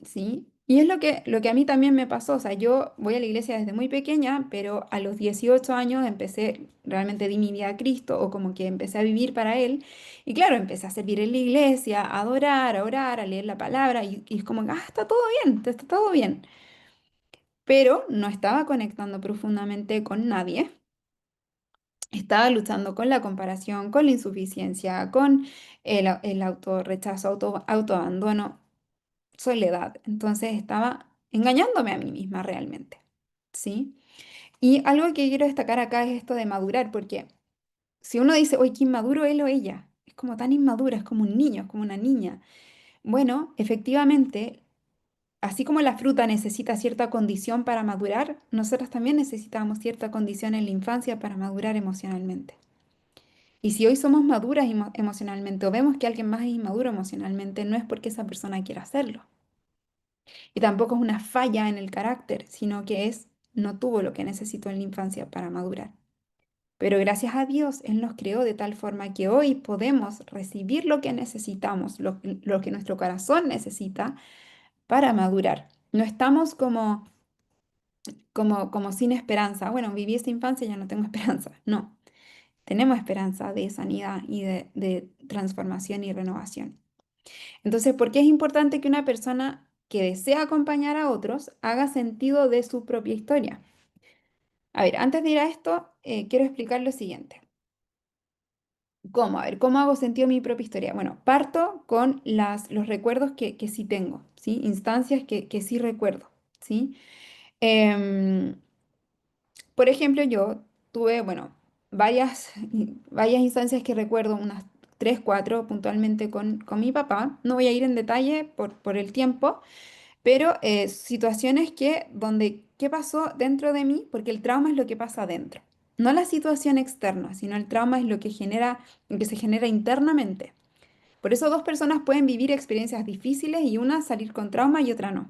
¿sí? Y es lo que a mí también me pasó. O sea, yo voy a la iglesia desde muy pequeña, pero a los 18 años empecé, realmente di mi vida a Cristo, o como que empecé a vivir para Él. Y claro, empecé a servir en la iglesia, a adorar, a orar, a leer la palabra, y es como, está todo bien, está todo bien. Pero no estaba conectando profundamente con nadie. Estaba luchando con la comparación, con la insuficiencia, con el autorrechazo, autoabandono, soledad. Entonces estaba engañándome a mí misma realmente, ¿sí? Y algo que quiero destacar acá es esto de madurar, porque si uno dice, oye, qué inmaduro él o ella, es como tan inmadura, es como un niño, es como una niña. Bueno, efectivamente, así como la fruta necesita cierta condición para madurar, nosotros también necesitamos cierta condición en la infancia para madurar emocionalmente. Y si hoy somos maduras emocionalmente o vemos que alguien más es inmaduro emocionalmente, no es porque esa persona quiera hacerlo. Y tampoco es una falla en el carácter, sino que es no tuvo lo que necesitó en la infancia para madurar. Pero gracias a Dios, Él nos creó de tal forma que hoy podemos recibir lo que necesitamos, lo que nuestro corazón necesita para madurar. No estamos como sin esperanza. Bueno, viví esta infancia y ya no tengo esperanza. No, tenemos esperanza de sanidad y de transformación y renovación. Entonces, ¿por qué es importante que una persona que desea acompañar a otros haga sentido de su propia historia? A ver, antes de ir a esto, quiero explicar lo siguiente. ¿Cómo? A ver, ¿cómo hago sentido de mi propia historia? Bueno, parto con los recuerdos que sí tengo, ¿sí? Instancias que sí recuerdo, ¿sí? Em, por ejemplo, yo tuve, bueno, varias, varias instancias que recuerdo, unas tres, cuatro puntualmente con mi papá. No voy a ir en detalle por el tiempo. Pero situaciones donde, ¿qué pasó dentro de mí? Porque el trauma es lo que pasa adentro. No la situación externa, sino el trauma es lo que se genera internamente. Por eso dos personas pueden vivir experiencias difíciles y una salir con trauma y otra no.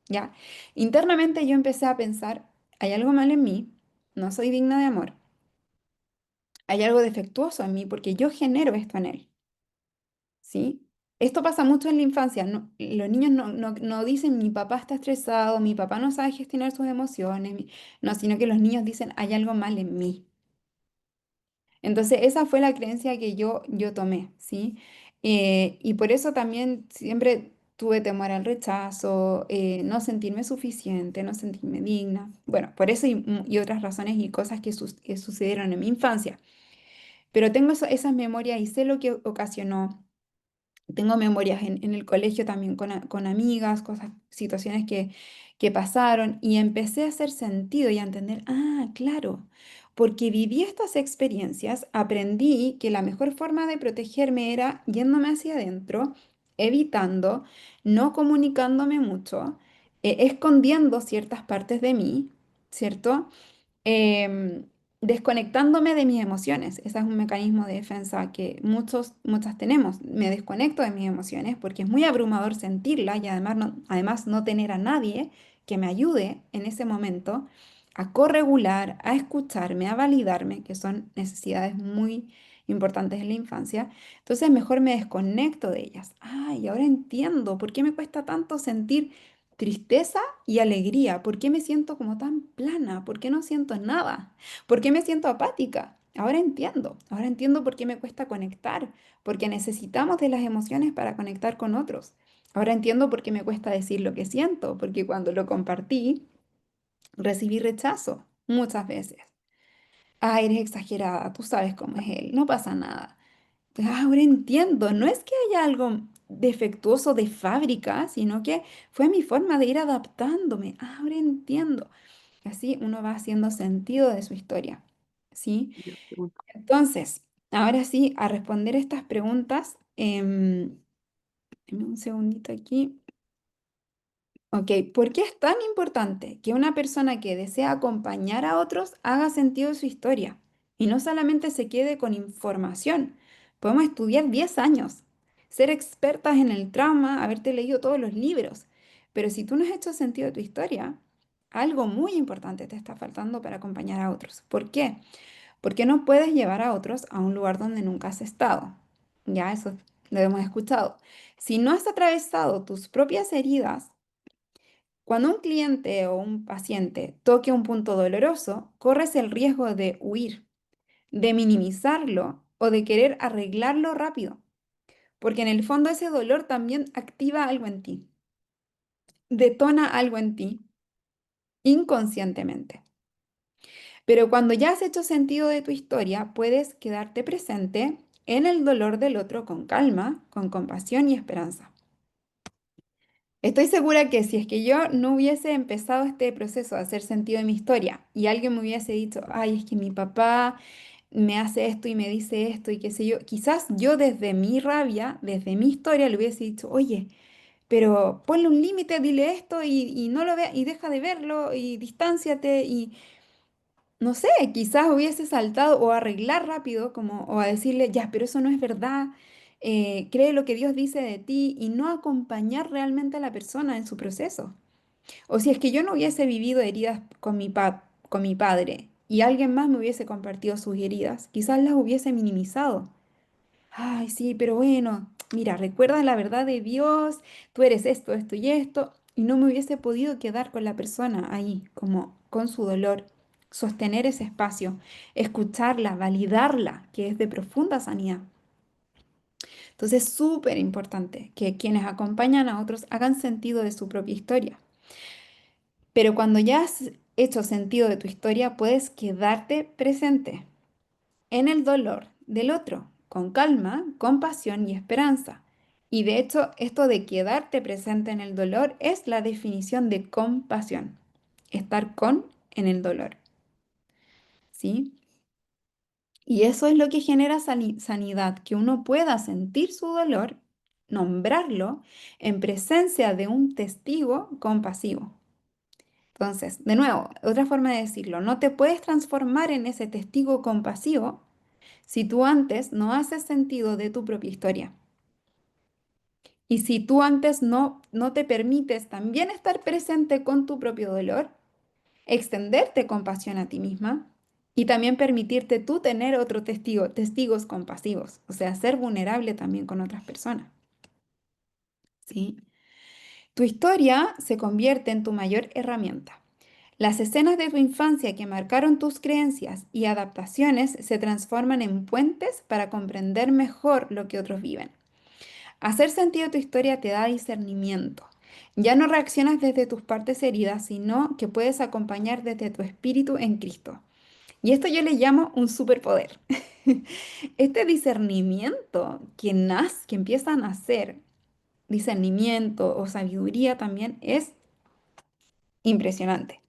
¿Ya? Internamente yo empecé a pensar, hay algo mal en mí, no soy digna de amor, hay algo defectuoso en mí porque yo genero esto en él. ¿Sí? Esto pasa mucho en la infancia. Los niños no dicen mi papá está estresado, mi papá no sabe gestionar sus emociones, no, sino que los niños dicen hay algo mal en mí. Entonces esa fue la creencia que yo tomé, ¿sí? Y por eso también siempre tuve temor al rechazo, no sentirme suficiente, no sentirme digna. Bueno, por eso y otras razones y cosas que sucedieron en mi infancia. Pero tengo esas memorias y sé lo que ocasionó. Tengo memorias en el colegio también con amigas, cosas, situaciones que pasaron y empecé a hacer sentido y a entender, claro, porque viví estas experiencias, aprendí que la mejor forma de protegerme era yéndome hacia adentro, evitando, no comunicándome mucho, escondiendo ciertas partes de mí, ¿cierto? em, Desconectándome de mis emociones. Ese es un mecanismo de defensa que muchas tenemos. Me desconecto de mis emociones porque es muy abrumador sentirlas y además no tener a nadie que me ayude en ese momento a corregular, a escucharme, a validarme, que son necesidades muy importantes en la infancia. Entonces mejor me desconecto de ellas. Y ahora entiendo por qué me cuesta tanto sentir tristeza y alegría. ¿Por qué me siento como tan plana? ¿Por qué no siento nada? ¿Por qué me siento apática? Ahora entiendo por qué me cuesta conectar, porque necesitamos de las emociones para conectar con otros. Ahora entiendo por qué me cuesta decir lo que siento, porque cuando lo compartí, recibí rechazo muchas veces. Eres exagerada, tú sabes cómo es él, no pasa nada. Ahora entiendo, no es que haya algo defectuoso de fábrica, sino que fue mi forma de ir adaptándome. Ahora entiendo. Así uno va haciendo sentido de su historia, ¿sí? Ya, pregunta. Entonces, ahora sí, a responder estas preguntas, deme un segundito aquí. Ok, ¿por qué es tan importante que una persona que desea acompañar a otros haga sentido de su historia y no solamente se quede con información? Podemos estudiar 10 años, ser expertas en el trauma, haberte leído todos los libros, pero si tú no has hecho sentido de tu historia, algo muy importante te está faltando para acompañar a otros. ¿Por qué? Porque no puedes llevar a otros a un lugar donde nunca has estado. Ya eso lo hemos escuchado. Si no has atravesado tus propias heridas, Cuando un cliente o un paciente toque un punto doloroso, corres el riesgo de huir, de minimizarlo o de querer arreglarlo rápido, porque en el fondo ese dolor también activa algo en ti, detona algo en ti inconscientemente. Pero cuando ya has hecho sentido de tu historia, puedes quedarte presente en el dolor del otro con calma, con compasión y esperanza. Estoy segura que si es que yo no hubiese empezado este proceso de hacer sentido de mi historia y alguien me hubiese dicho, ay, es que mi papá me hace esto y me dice esto y qué sé yo, quizás yo desde mi rabia, desde mi historia, le hubiese dicho, oye, pero ponle un límite, dile esto y no lo vea y deja de verlo y distánciate y no sé, quizás hubiese saltado o a arreglar rápido, como, o a decirle, ya, pero eso no es verdad, cree lo que Dios dice de ti y no acompañar realmente a la persona en su proceso. O si es que yo no hubiese vivido heridas con mi padre y alguien más me hubiese compartido sus heridas, quizás las hubiese minimizado. Ay, sí, pero bueno, mira, recuerda la verdad de Dios, tú eres esto, esto y esto, y no me hubiese podido quedar con la persona ahí, como con su dolor, sostener ese espacio, escucharla, validarla, que es de profunda sanidad. Entonces es súper importante que quienes acompañan a otros hagan sentido de su propia historia. Pero cuando ya has hecho sentido de tu historia, puedes quedarte presente en el dolor del otro, con calma, compasión y esperanza. Y de hecho, esto de quedarte presente en el dolor es la definición de compasión, estar con en el dolor, ¿sí? Y eso es lo que genera sanidad, que uno pueda sentir su dolor, nombrarlo en presencia de un testigo compasivo. Entonces, de nuevo, otra forma de decirlo, no te puedes transformar en ese testigo compasivo si tú antes no haces sentido de tu propia historia. Y si tú antes no te permites también estar presente con tu propio dolor, extenderte compasión a ti misma y también permitirte tú tener otro testigo, testigos compasivos, o sea, ser vulnerable también con otras personas, ¿sí? Tu historia se convierte en tu mayor herramienta. Las escenas de tu infancia que marcaron tus creencias y adaptaciones se transforman en puentes para comprender mejor lo que otros viven. Hacer sentido de tu historia te da discernimiento. Ya no reaccionas desde tus partes heridas, sino que puedes acompañar desde tu espíritu en Cristo. Y esto yo le llamo un superpoder. Este discernimiento que empieza a nacer, discernimiento o sabiduría también es impresionante.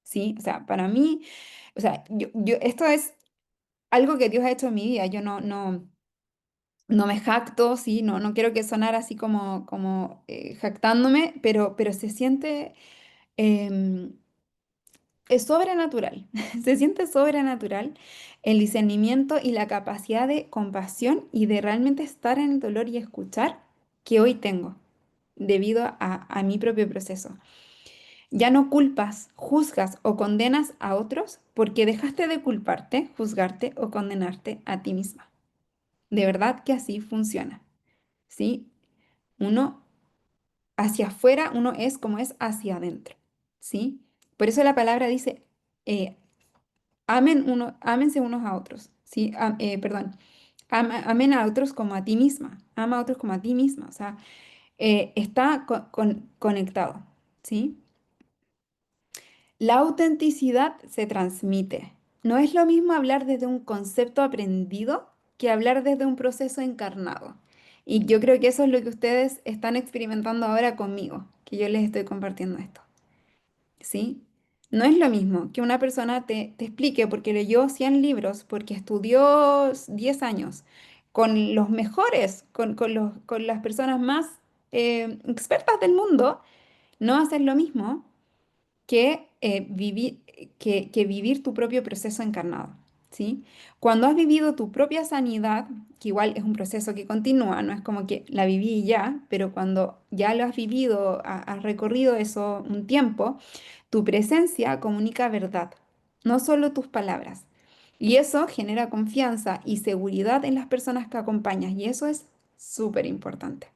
¿Sí? O sea, para mí, o sea, esto es algo que Dios ha hecho en mi vida. Yo no me jacto, sí, no quiero que sonara así como jactándome, pero se siente, em, es sobrenatural, se siente sobrenatural el discernimiento y la capacidad de compasión y de realmente estar en el dolor y escuchar que hoy tengo debido a mi propio proceso. Ya no culpas, juzgas o condenas a otros porque dejaste de culparte, juzgarte o condenarte a ti misma. De verdad que así funciona. ¿Sí? Uno hacia afuera, uno es como es hacia adentro, ¿sí? Por eso la palabra dice, eh, ámense unos a otros, ¿sí? Perdón, amen a otros como a ti misma, ama a otros como a ti misma, o sea, está conectado, ¿sí? La autenticidad se transmite. No es lo mismo hablar desde un concepto aprendido que hablar desde un proceso encarnado. Y yo creo que eso es lo que ustedes están experimentando ahora conmigo, que yo les estoy compartiendo esto. ¿Sí? No es lo mismo que una persona te explique porque leyó 100 libros, porque estudió 10 años, con los mejores, con las personas más expertas del mundo, no haces lo mismo que vivir tu propio proceso encarnado, ¿sí? Cuando has vivido tu propia sanidad, que igual es un proceso que continúa, no es como que la viví y ya, pero cuando ya lo has vivido, has recorrido eso un tiempo, tu presencia comunica verdad, no solo tus palabras. Y eso genera confianza y seguridad en las personas que acompañas, y eso es súper importante.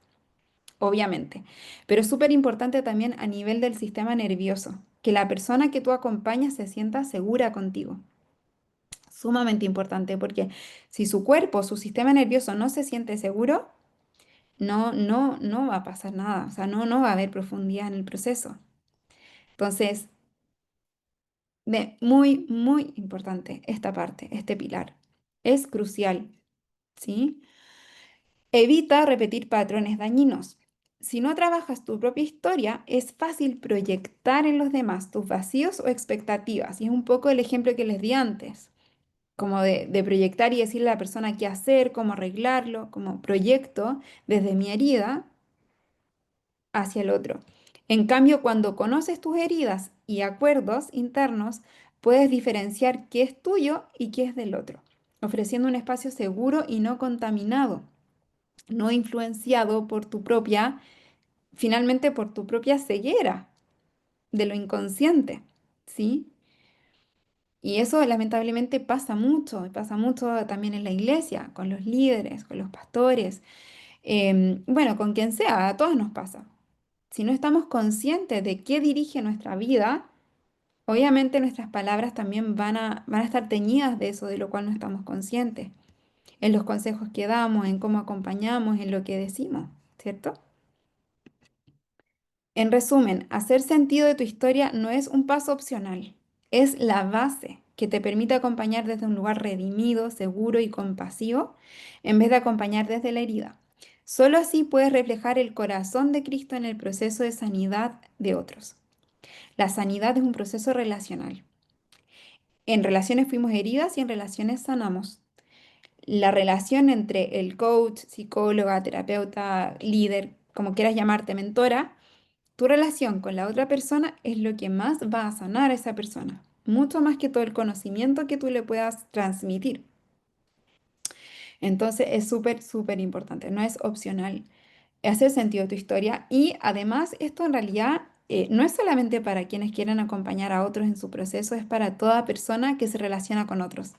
obviamente. Pero es súper importante también a nivel del sistema nervioso, que la persona que tú acompañas se sienta segura contigo. Sumamente importante porque si su cuerpo, su sistema nervioso no se siente seguro, no va a pasar nada, o sea, no va a haber profundidad en el proceso. Entonces, muy importante esta parte, este pilar. Es crucial, ¿sí? Evita repetir patrones dañinos. Si no trabajas tu propia historia, es fácil proyectar en los demás tus vacíos o expectativas. Y es un poco el ejemplo que les di antes, como de proyectar y decirle a la persona qué hacer, cómo arreglarlo, como proyecto desde mi herida hacia el otro. En cambio, cuando conoces tus heridas y acuerdos internos, puedes diferenciar qué es tuyo y qué es del otro, ofreciendo un espacio seguro y no contaminado, no influenciado por tu propia, finalmente por tu propia ceguera de lo inconsciente, ¿sí? Y eso lamentablemente pasa mucho también en la iglesia, con los líderes, con los pastores, bueno, con quien sea, a todos nos pasa. Si no estamos conscientes de qué dirige nuestra vida, obviamente nuestras palabras también van a estar teñidas de eso, de lo cual no estamos conscientes, en los consejos que damos, en cómo acompañamos, en lo que decimos, ¿cierto? En resumen, hacer sentido de tu historia no es un paso opcional, es la base que te permite acompañar desde un lugar redimido, seguro y compasivo, en vez de acompañar desde la herida. Solo así puedes reflejar el corazón de Cristo en el proceso de sanidad de otros. La sanidad es un proceso relacional. En relaciones fuimos heridas y en relaciones sanamos. La relación entre el coach, psicóloga, terapeuta, líder, como quieras llamarte, mentora, tu relación con la otra persona es lo que más va a sanar a esa persona, mucho más que todo el conocimiento que tú le puedas transmitir. Entonces es súper importante, no es opcional hacer sentido de tu historia y además esto en realidad no es solamente para quienes quieren acompañar a otros en su proceso, es para toda persona que se relaciona con otros.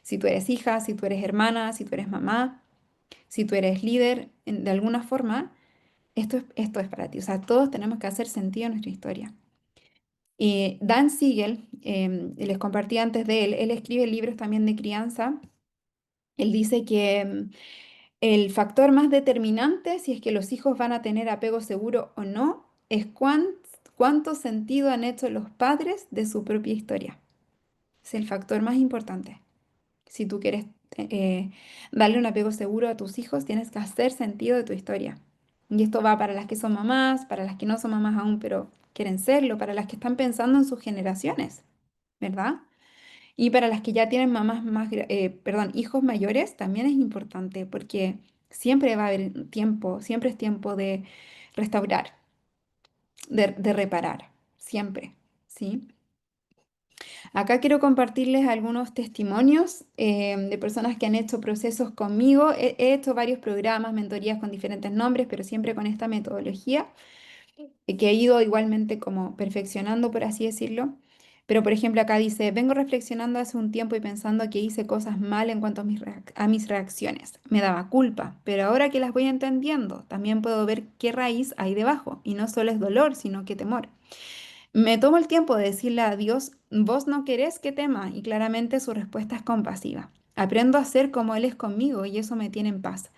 Si tú eres hija, si tú eres hermana, si tú eres mamá, si tú eres líder, de alguna forma, esto es para ti. O sea, todos tenemos que hacer sentido en nuestra historia. Dan Siegel, les compartí antes de él escribe libros también de crianza. Él dice que el factor más determinante, si es que los hijos van a tener apego seguro o no, es cuánto sentido han hecho los padres de su propia historia. Es el factor más importante. Si tú quieres eh, darle un apego seguro a tus hijos, tienes que hacer sentido de tu historia. Y esto va para las que son mamás, para las que no son mamás aún, pero quieren serlo, para las que están pensando en sus generaciones, ¿verdad? Y para las que ya tienen perdón, hijos mayores, también es importante porque siempre va a haber tiempo, siempre es tiempo de restaurar, de reparar, siempre, ¿sí? Acá quiero compartirles algunos testimonios de personas que han hecho procesos conmigo. He hecho varios programas, mentorías con diferentes nombres, pero siempre con esta metodología que he ido igualmente como perfeccionando, por así decirlo. Pero, por ejemplo, acá dice, vengo reflexionando hace un tiempo y pensando que hice cosas mal en cuanto a a mis reacciones. Me daba culpa, pero ahora que las voy entendiendo, también puedo ver qué raíz hay debajo. Y no solo es dolor, sino que temor. Me tomo el tiempo de decirle a Dios, vos no querés que tema, y claramente su respuesta es compasiva. Aprendo a ser como Él es conmigo y eso me tiene en paz.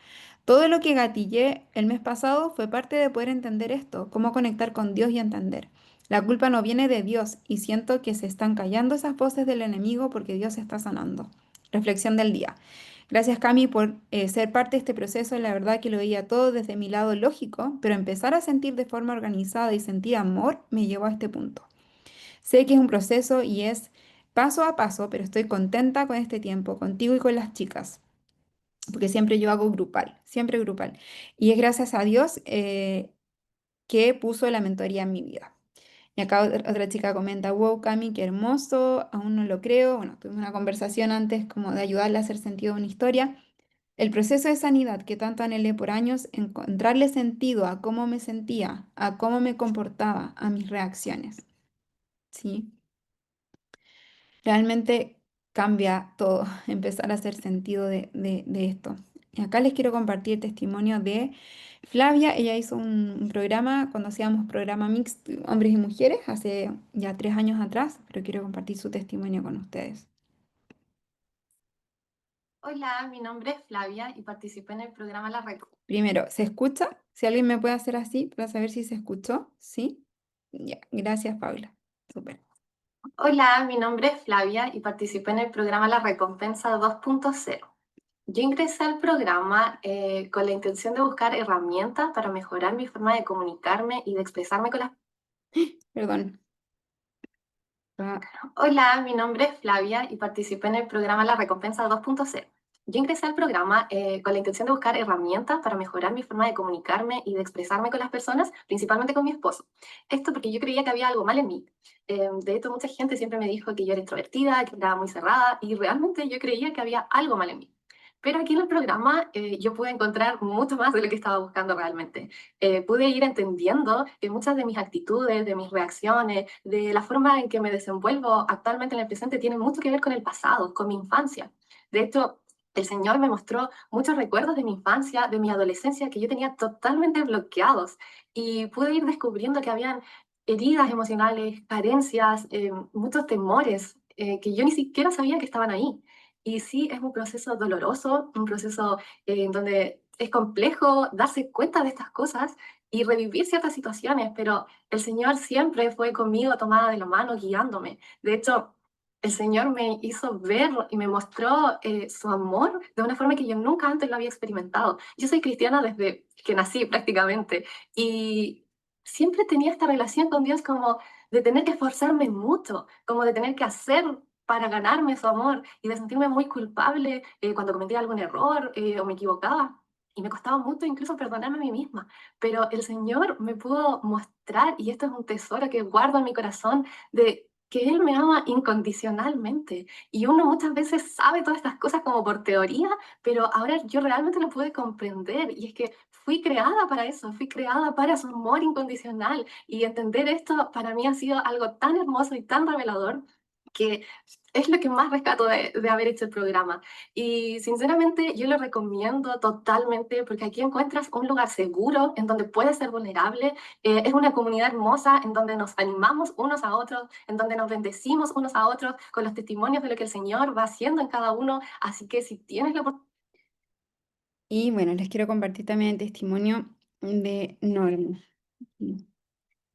Todo lo que gatillé el mes pasado fue parte de poder entender esto, cómo conectar con Dios y entender. La culpa no viene de Dios y siento que se están callando esas voces del enemigo porque Dios está sanando. Reflexión del día. Gracias, Cami, por ser parte de este proceso. La verdad que lo veía todo desde mi lado lógico, pero empezar a sentir de forma organizada y sentir amor me llevó a este punto. Sé que es un proceso y es paso a paso, pero estoy contenta con este tiempo, contigo y con las chicas, porque siempre yo hago grupal, siempre grupal. Y es gracias a Dios que puso la mentoría en mi vida. Y acá otra chica comenta, wow, Cami, qué hermoso, aún no lo creo. Bueno, tuvimos una conversación antes como de ayudarle a hacer sentido a una historia. El proceso de sanidad que tanto anhelé por años, encontrarle sentido a cómo me sentía, a cómo me comportaba, a mis reacciones, ¿sí? Realmente cambia todo, empezar a hacer sentido de esto. Acá les quiero compartir el testimonio de Flavia. Ella hizo un programa cuando hacíamos programa mixto, hombres y mujeres, hace ya 3 años atrás, pero quiero compartir su testimonio con ustedes. Hola, mi nombre es Flavia y participé en el programa La Red. Primero, ¿se escucha? Si alguien me puede hacer así para saber si se escuchó, ¿sí? Ya, gracias, Paula. Súper. Hola, mi nombre es Flavia y participé en el programa La Recompensa 2.0. Yo ingresé al programa con la intención de buscar herramientas para mejorar mi forma de comunicarme y de expresarme con las... Perdón. Hola, mi nombre es Flavia y participé en el programa La Recompensa 2.0. Yo ingresé al programa con la intención de buscar herramientas para mejorar mi forma de comunicarme y de expresarme con las personas, principalmente con mi esposo. Esto porque yo creía que había algo mal en mí. De hecho, mucha gente siempre me dijo que yo era introvertida, que era muy cerrada y realmente yo creía que había algo mal en mí. Pero aquí en el programa yo pude encontrar mucho más de lo que estaba buscando realmente. Pude ir entendiendo que muchas de mis actitudes, de mis reacciones, de la forma en que me desenvuelvo actualmente en el presente tienen mucho que ver con el pasado, con mi infancia. De hecho, el Señor me mostró muchos recuerdos de mi infancia, de mi adolescencia, que yo tenía totalmente bloqueados y pude ir descubriendo que habían heridas emocionales, carencias, muchos temores que yo ni siquiera sabía que estaban ahí. Y sí, es un proceso doloroso, un proceso en donde es complejo darse cuenta de estas cosas y revivir ciertas situaciones, pero el Señor siempre fue conmigo, tomada de la mano, guiándome. De hecho, el Señor me hizo ver y me mostró su amor de una forma que yo nunca antes lo había experimentado. Yo soy cristiana desde que nací prácticamente y siempre tenía esta relación con Dios como de tener que esforzarme mucho, como de tener que hacer para ganarme su amor y de sentirme muy culpable cuando cometía algún error o me equivocaba. Y me costaba mucho incluso perdonarme a mí misma. Pero el Señor me pudo mostrar, y esto es un tesoro que guardo en mi corazón, de que Él me ama incondicionalmente. Y uno muchas veces sabe todas estas cosas como por teoría, pero ahora yo realmente lo pude comprender. Y es que fui creada para eso, fui creada para su amor incondicional. Y entender esto para mí ha sido algo tan hermoso y tan revelador que es lo que más rescato de haber hecho el programa. Y sinceramente yo lo recomiendo totalmente porque aquí encuentras un lugar seguro en donde puedes ser vulnerable. Es una comunidad hermosa en donde nos animamos unos a otros, en donde nos bendecimos unos a otros con los testimonios de lo que el Señor va haciendo en cada uno. Así que si tienes la oportunidad... Y bueno, les quiero compartir también el testimonio de Norma.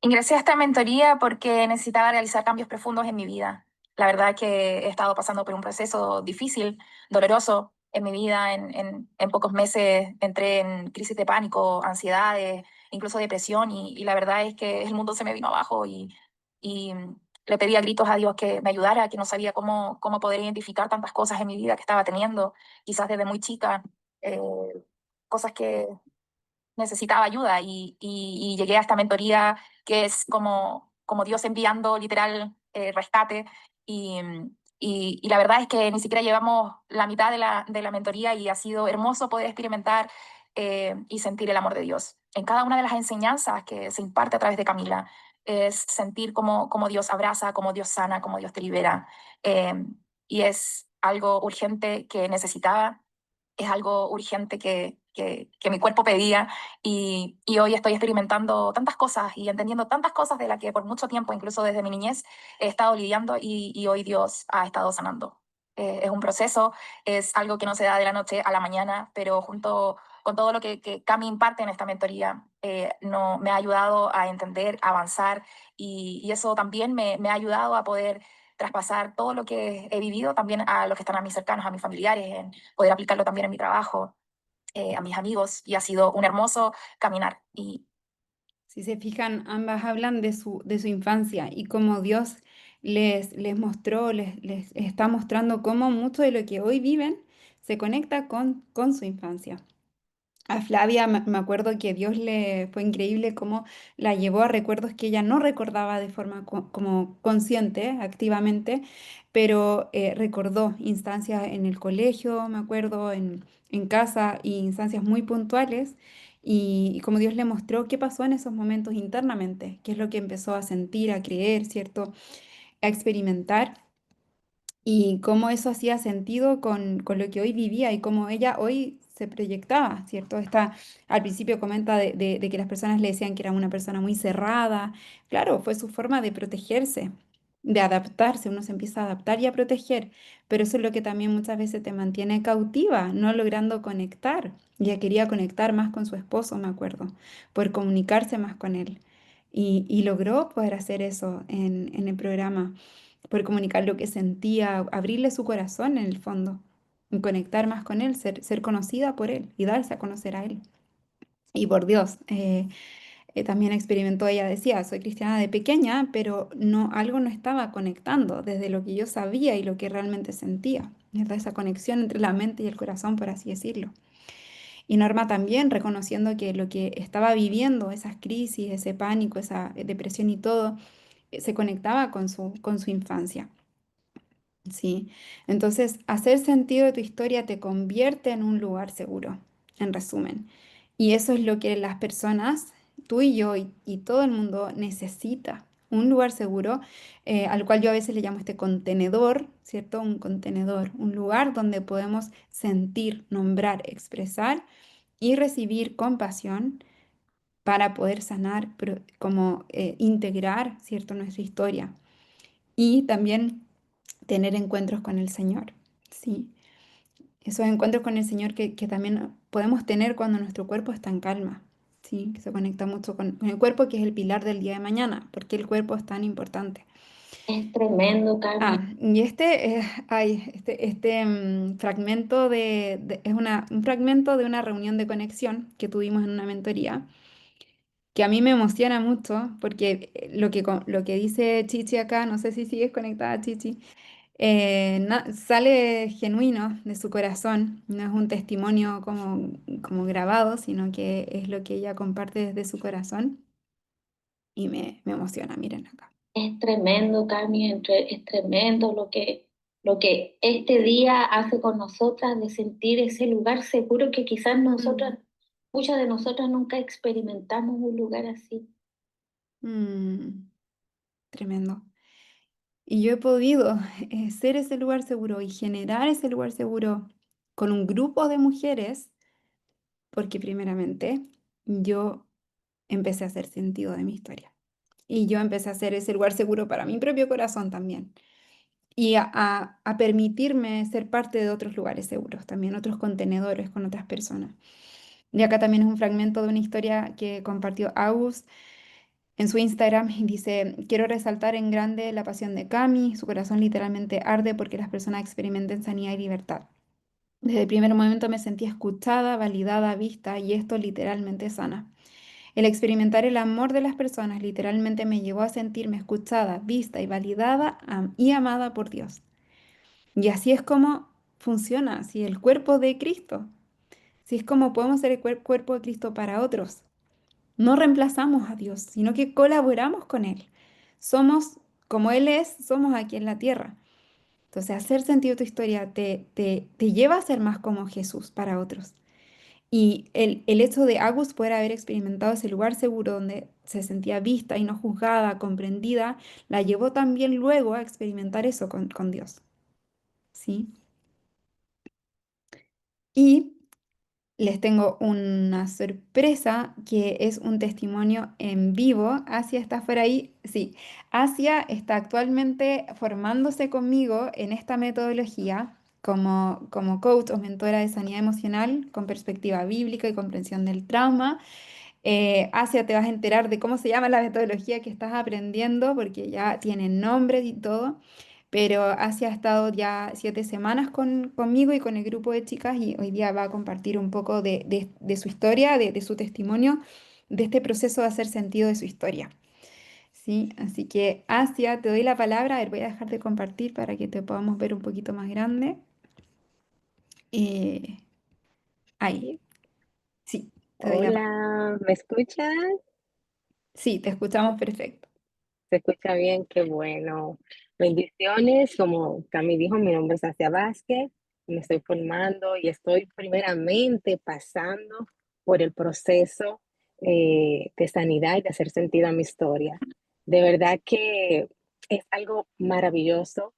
Ingresé a esta mentoría porque necesitaba realizar cambios profundos en mi vida. La verdad es que he estado pasando por un proceso difícil, doloroso en mi vida. En pocos meses entré en crisis de pánico, ansiedades, incluso depresión y la verdad es que el mundo se me vino abajo y le pedí a gritos a Dios que me ayudara, que no sabía cómo poder identificar tantas cosas en mi vida que estaba teniendo, quizás desde muy chica, eh, cosas que necesitaba ayuda y llegué a esta mentoría que es como Dios enviando literal rescate y, y la verdad es que ni siquiera llevamos la mitad de la mentoría y ha sido hermoso poder experimentar y sentir el amor de Dios. En cada una de las enseñanzas que se imparte a través de Camila es sentir cómo Dios abraza, cómo Dios sana, cómo Dios te libera. eh, y es algo urgente que necesitaba, es algo urgente que mi cuerpo pedía y hoy estoy experimentando tantas cosas y entendiendo tantas cosas de las que por mucho tiempo, incluso desde mi niñez, he estado lidiando y hoy Dios ha estado sanando. Es un proceso, es algo que no se da de la noche a la mañana, pero junto con todo lo que Cami imparte en esta mentoría, no, me ha ayudado a entender, a avanzar y eso también me ha ayudado a poder traspasar todo lo que he vivido también a los que están a mis cercanos, a mis familiares, en poder aplicarlo también en mi trabajo, a mis amigos, y ha sido un hermoso caminar. Y Si se fijan, ambas hablan de su infancia y cómo Dios les mostró, les está mostrando cómo mucho de lo que hoy viven se conecta con su infancia. A Flavia me acuerdo que Dios le fue increíble cómo la llevó a recuerdos que ella no recordaba de forma como consciente, activamente, pero recordó instancias en el colegio, me acuerdo, en casa, y instancias muy puntuales, y cómo Dios le mostró qué pasó en esos momentos internamente, qué es lo que empezó a sentir, a creer, ¿cierto? A experimentar. Y cómo eso hacía sentido con lo que hoy vivía y cómo ella hoy se proyectaba, ¿cierto? Al principio comenta de que las personas le decían que era una persona muy cerrada. Claro, fue su forma de protegerse, de adaptarse. Uno se empieza a adaptar y a proteger, pero eso es lo que también muchas veces te mantiene cautiva, no logrando conectar. Ella quería conectar más con su esposo, me acuerdo, poder comunicarse más con él. Y logró poder hacer eso en el programa, poder comunicar lo que sentía, abrirle su corazón en el fondo, y conectar más con él, ser conocida por él y darse a conocer a él. Y por Dios, también experimentó, ella decía, soy cristiana de pequeña, pero no, algo no estaba conectando desde lo que yo sabía y lo que realmente sentía, ¿verdad? Esa conexión entre la mente y el corazón, por así decirlo. Y Norma también reconociendo que lo que estaba viviendo, esas crisis, ese pánico, esa depresión y todo, se conectaba con su infancia. ¿Sí? Entonces, hacer sentido de tu historia te convierte en un lugar seguro, en resumen. Y eso es lo que las personas, tú y yo y todo el mundo necesita. Un lugar seguro, al cual yo a veces le llamo este contenedor, ¿cierto? Un contenedor, un lugar donde podemos sentir, nombrar, expresar y recibir compasión para poder sanar, como integrar, ¿cierto? Nuestra historia. Y también tener encuentros con el Señor, ¿sí? Esos encuentros con el Señor que también podemos tener cuando nuestro cuerpo está en calma, ¿sí? Que se conecta mucho con el cuerpo, que es el pilar del día de mañana. ¿Porque el cuerpo es tan importante? Es tremendo, Carmen. Y fragmento un fragmento de una reunión de conexión que tuvimos en una mentoría, que a mí me emociona mucho, porque lo que dice Chichi acá, no sé si sigues conectada, Chichi, sale genuino de su corazón, no es un testimonio como grabado, sino que es lo que ella comparte desde su corazón y me emociona, miren acá. Es tremendo, Carmen, es tremendo lo que este día hace con nosotras de sentir ese lugar seguro que quizás nosotras, muchas de nosotras nunca experimentamos un lugar así. Mm, tremendo. Y yo he podido ser ese lugar seguro y generar ese lugar seguro con un grupo de mujeres, porque primeramente yo empecé a hacer sentido de mi historia. Y yo empecé a hacer ese lugar seguro para mi propio corazón también. Y a permitirme ser parte de otros lugares seguros, también otros contenedores con otras personas. Y acá también es un fragmento de una historia que compartió Agus en su Instagram y dice, quiero resaltar en grande la pasión de Cami, su corazón literalmente arde porque las personas experimenten sanidad y libertad. Desde el primer momento me sentí escuchada, validada, vista y esto literalmente sana. El experimentar el amor de las personas literalmente me llevó a sentirme escuchada, vista y validada y amada por Dios. Y así es como funciona, así el cuerpo de Cristo. Así es como podemos ser el cuerpo de Cristo para otros. No reemplazamos a Dios, sino que colaboramos con Él. Somos como Él es, somos aquí en la tierra. Entonces, hacer sentido tu historia te lleva a ser más como Jesús para otros. Y el hecho de Agus poder haber experimentado ese lugar seguro donde se sentía vista y no juzgada, comprendida, la llevó también luego a experimentar eso con Dios. ¿Sí? Y les tengo una sorpresa que es un testimonio en vivo. Asia está por ahí. Sí, Asia está actualmente formándose conmigo en esta metodología como coach o mentora de sanidad emocional con perspectiva bíblica y comprensión del trauma. Asia, te vas a enterar de cómo se llama la metodología que estás aprendiendo, porque ya tiene nombres y todo. Pero Asia ha estado ya 7 semanas conmigo y con el grupo de chicas y hoy día va a compartir un poco de su historia, de su testimonio, de este proceso de hacer sentido de su historia. ¿Sí? Así que Asia, te doy la palabra. A ver, voy a dejar de compartir para que te podamos ver un poquito más grande. Eh, ahí, sí, te doy la palabra. Hola, ¿me escuchas? Sí, te escuchamos perfecto. ¿Se escucha bien? Qué bueno. Bendiciones. Como Cami dijo, mi nombre es Asia Vázquez. Me estoy formando y estoy primeramente pasando por el proceso de sanidad y de hacer sentido a mi historia. De verdad que es algo maravilloso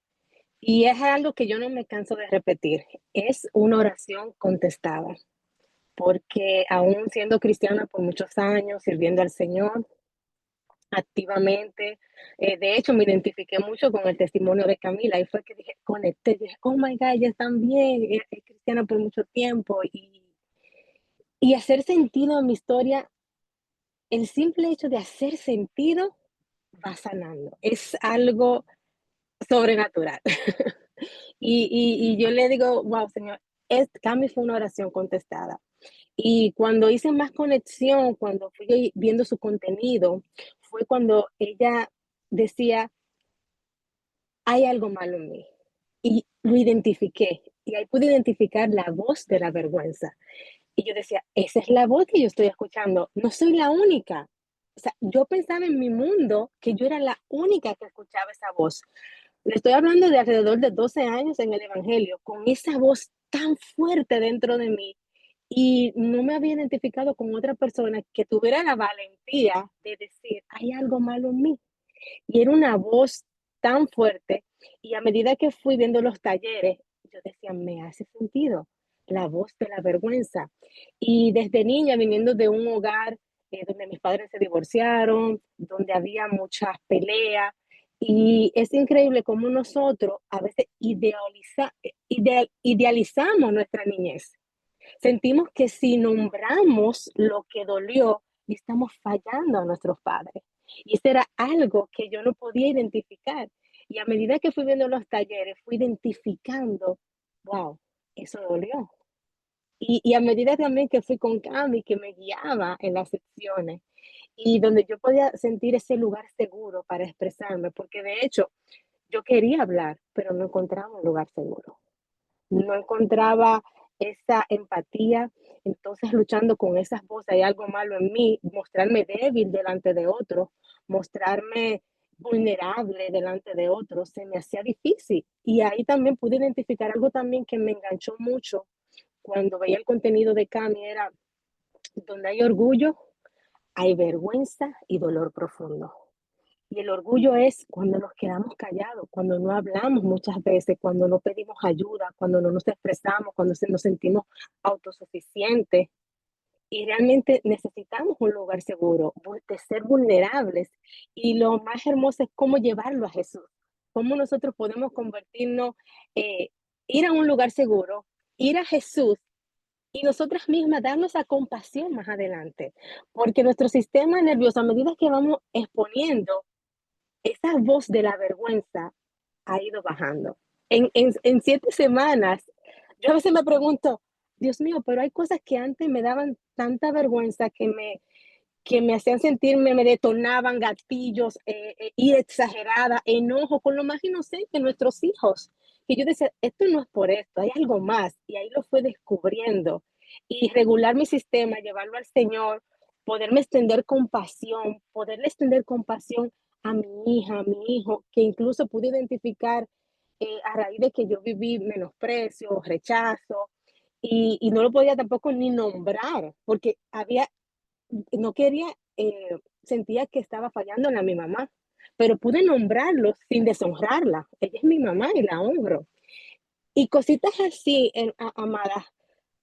y es algo que yo no me canso de repetir. Es una oración contestada. porque aún siendo cristiana por muchos años, sirviendo al Señor activamente, de hecho me identifiqué mucho con el testimonio de Camila y fue que dije, conecté, dije, oh my God, ella también es cristiana por mucho tiempo y hacer sentido a mi historia, el simple hecho de hacer sentido va sanando, es algo sobrenatural. Y yo le digo, wow, Señor, Cami fue una oración contestada. Y cuando hice más conexión, cuando fui viendo su contenido, fue cuando ella decía, hay algo malo en mí. Y lo identifiqué. Y ahí pude identificar la voz de la vergüenza. Y yo decía, esa es la voz que yo estoy escuchando. No soy la única. O sea, yo pensaba en mi mundo que yo era la única que escuchaba esa voz. Le estoy hablando de alrededor de 12 años en el Evangelio, con esa voz tan fuerte dentro de mí. Y no me había identificado con otra persona que tuviera la valentía de decir, hay algo malo en mí. Y era una voz tan fuerte. Y a medida que fui viendo los talleres, yo decía, me hace sentido la voz de la vergüenza. Y desde niña, viniendo de un hogar donde mis padres se divorciaron, donde había muchas peleas, y es increíble cómo nosotros a veces idealizamos nuestra niñez. Sentimos que si nombramos lo que dolió, estamos fallando a nuestros padres. Y eso era algo que yo no podía identificar. Y a medida que fui viendo los talleres, fui identificando, wow, eso dolió. Y a medida también que fui con Cami, que me guiaba en las secciones, y donde yo podía sentir ese lugar seguro para expresarme, porque de hecho yo quería hablar, pero no encontraba un lugar seguro, no encontraba esa empatía, entonces luchando con esas voces, hay algo malo en mí, mostrarme débil delante de otros, mostrarme vulnerable delante de otros, se me hacía difícil. Y ahí también pude identificar algo también que me enganchó mucho cuando veía el contenido de Cami, era donde hay orgullo, hay vergüenza y dolor profundo. Y el orgullo es cuando nos quedamos callados, cuando no hablamos muchas veces, cuando no pedimos ayuda, cuando no nos expresamos, cuando nos sentimos autosuficientes. Y realmente necesitamos un lugar seguro, de ser vulnerables. Y lo más hermoso es cómo llevarlo a Jesús. Cómo nosotros podemos convertirnos, eh, ir a un lugar seguro, ir a Jesús y nosotras mismas darnos a compasión más adelante. Porque nuestro sistema nervioso, a medida que vamos exponiendo, esa voz de la vergüenza ha ido bajando. En 7 semanas, yo a veces me pregunto, Dios mío, pero hay cosas que antes me daban tanta vergüenza que me hacían sentirme, me detonaban gatillos, ira exagerada, enojo, con lo más inocente, nuestros hijos. Que yo decía, esto no es por esto, hay algo más. Y ahí lo fue descubriendo. Y regular mi sistema, llevarlo al Señor, poderme extender compasión, poderle extender compasión a mi hija, a mi hijo, que incluso pude identificar a raíz de que yo viví menosprecio, rechazo, y no lo podía tampoco ni nombrar, porque no quería, sentía que estaba fallando a mi mamá, pero pude nombrarlo sin deshonrarla. Ella es mi mamá y la honro. Y cositas así, amadas,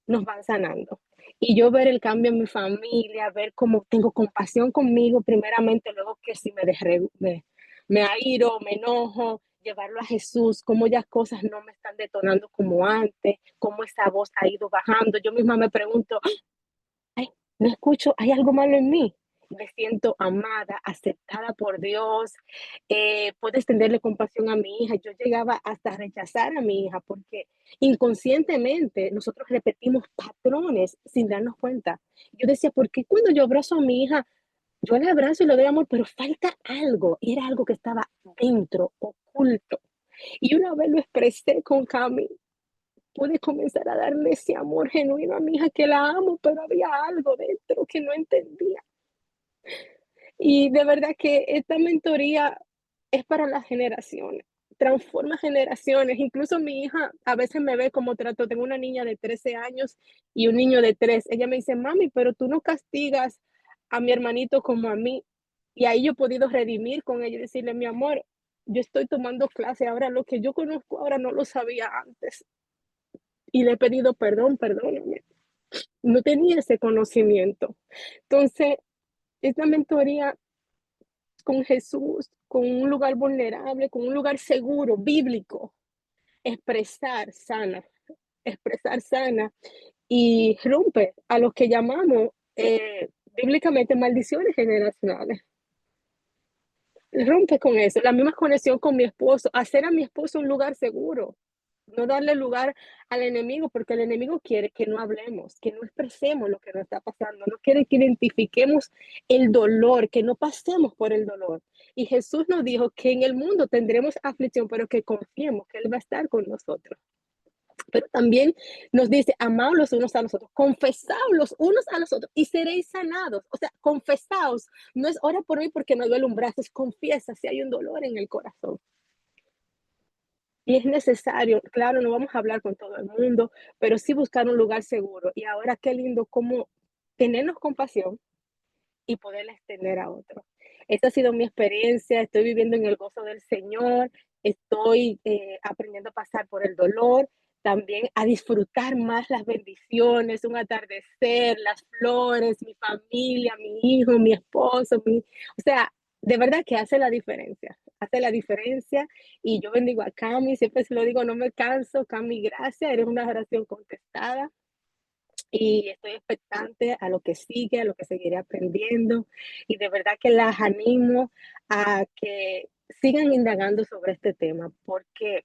nos van sanando. Y yo ver el cambio en mi familia, ver cómo tengo compasión conmigo, primeramente, luego que si me airo, me enojo, llevarlo a Jesús, cómo ya cosas no me están detonando como antes, cómo esa voz ha ido bajando. Yo misma me pregunto, ay, no escucho, hay algo malo en mí. Me siento amada, aceptada por Dios. Puedo extenderle compasión a mi hija. Yo llegaba hasta rechazar a mi hija porque inconscientemente nosotros repetimos patrones sin darnos cuenta. Yo decía, ¿por qué cuando yo abrazo a mi hija, yo la abrazo y le doy amor, pero falta algo? Y era algo que estaba dentro, oculto. Y una vez lo expresé con Cami, pude comenzar a darle ese amor genuino a mi hija, que la amo, pero había algo dentro que no entendía. Y de verdad que esta mentoría es para las generaciones, transforma generaciones. Incluso mi hija a veces me ve como trato, tengo una niña de 13 años y un niño de 3. Ella me dice, mami, pero tú no castigas a mi hermanito como a mí. Y ahí yo he podido redimir con ella y decirle, mi amor, yo estoy tomando clase ahora, lo que yo conozco ahora no lo sabía antes. Y le he pedido perdón, perdóname. no tenía ese conocimiento. Entonces, esta mentoría con Jesús, con un lugar vulnerable, con un lugar seguro, bíblico, expresar sana, expresar sana y rompe a lo que llamamos bíblicamente maldiciones generacionales. Rompe con eso, la misma conexión con mi esposo, hacer a mi esposo un lugar seguro, no darle lugar al enemigo, porque el enemigo quiere que no hablemos, que no expresemos lo que nos está pasando, no quiere que identifiquemos el dolor, que no pasemos por el dolor. Y Jesús nos dijo que en el mundo tendremos aflicción, pero que confiemos que Él va a estar con nosotros. Pero también nos dice, amaos los unos a los otros, confesaos los unos a los otros y seréis sanados. O sea, confesaos, no es ora por mí porque me duele un brazo, es confiesa si hay un dolor en el corazón. Y es necesario, claro, no vamos a hablar con todo el mundo, pero sí buscar un lugar seguro. Y ahora qué lindo como tenernos compasión y poderla extender a otros. Esta ha sido mi experiencia, estoy viviendo en el gozo del Señor, estoy aprendiendo a pasar por el dolor, también a disfrutar más las bendiciones, un atardecer, las flores, mi familia, mi hijo, mi esposo, o sea, de verdad que hace la diferencia y yo bendigo a Cami, siempre se lo digo, no me canso, Cami, gracias, eres una oración contestada y estoy expectante a lo que sigue, a lo que seguiré aprendiendo. Y de verdad que las animo a que sigan indagando sobre este tema, porque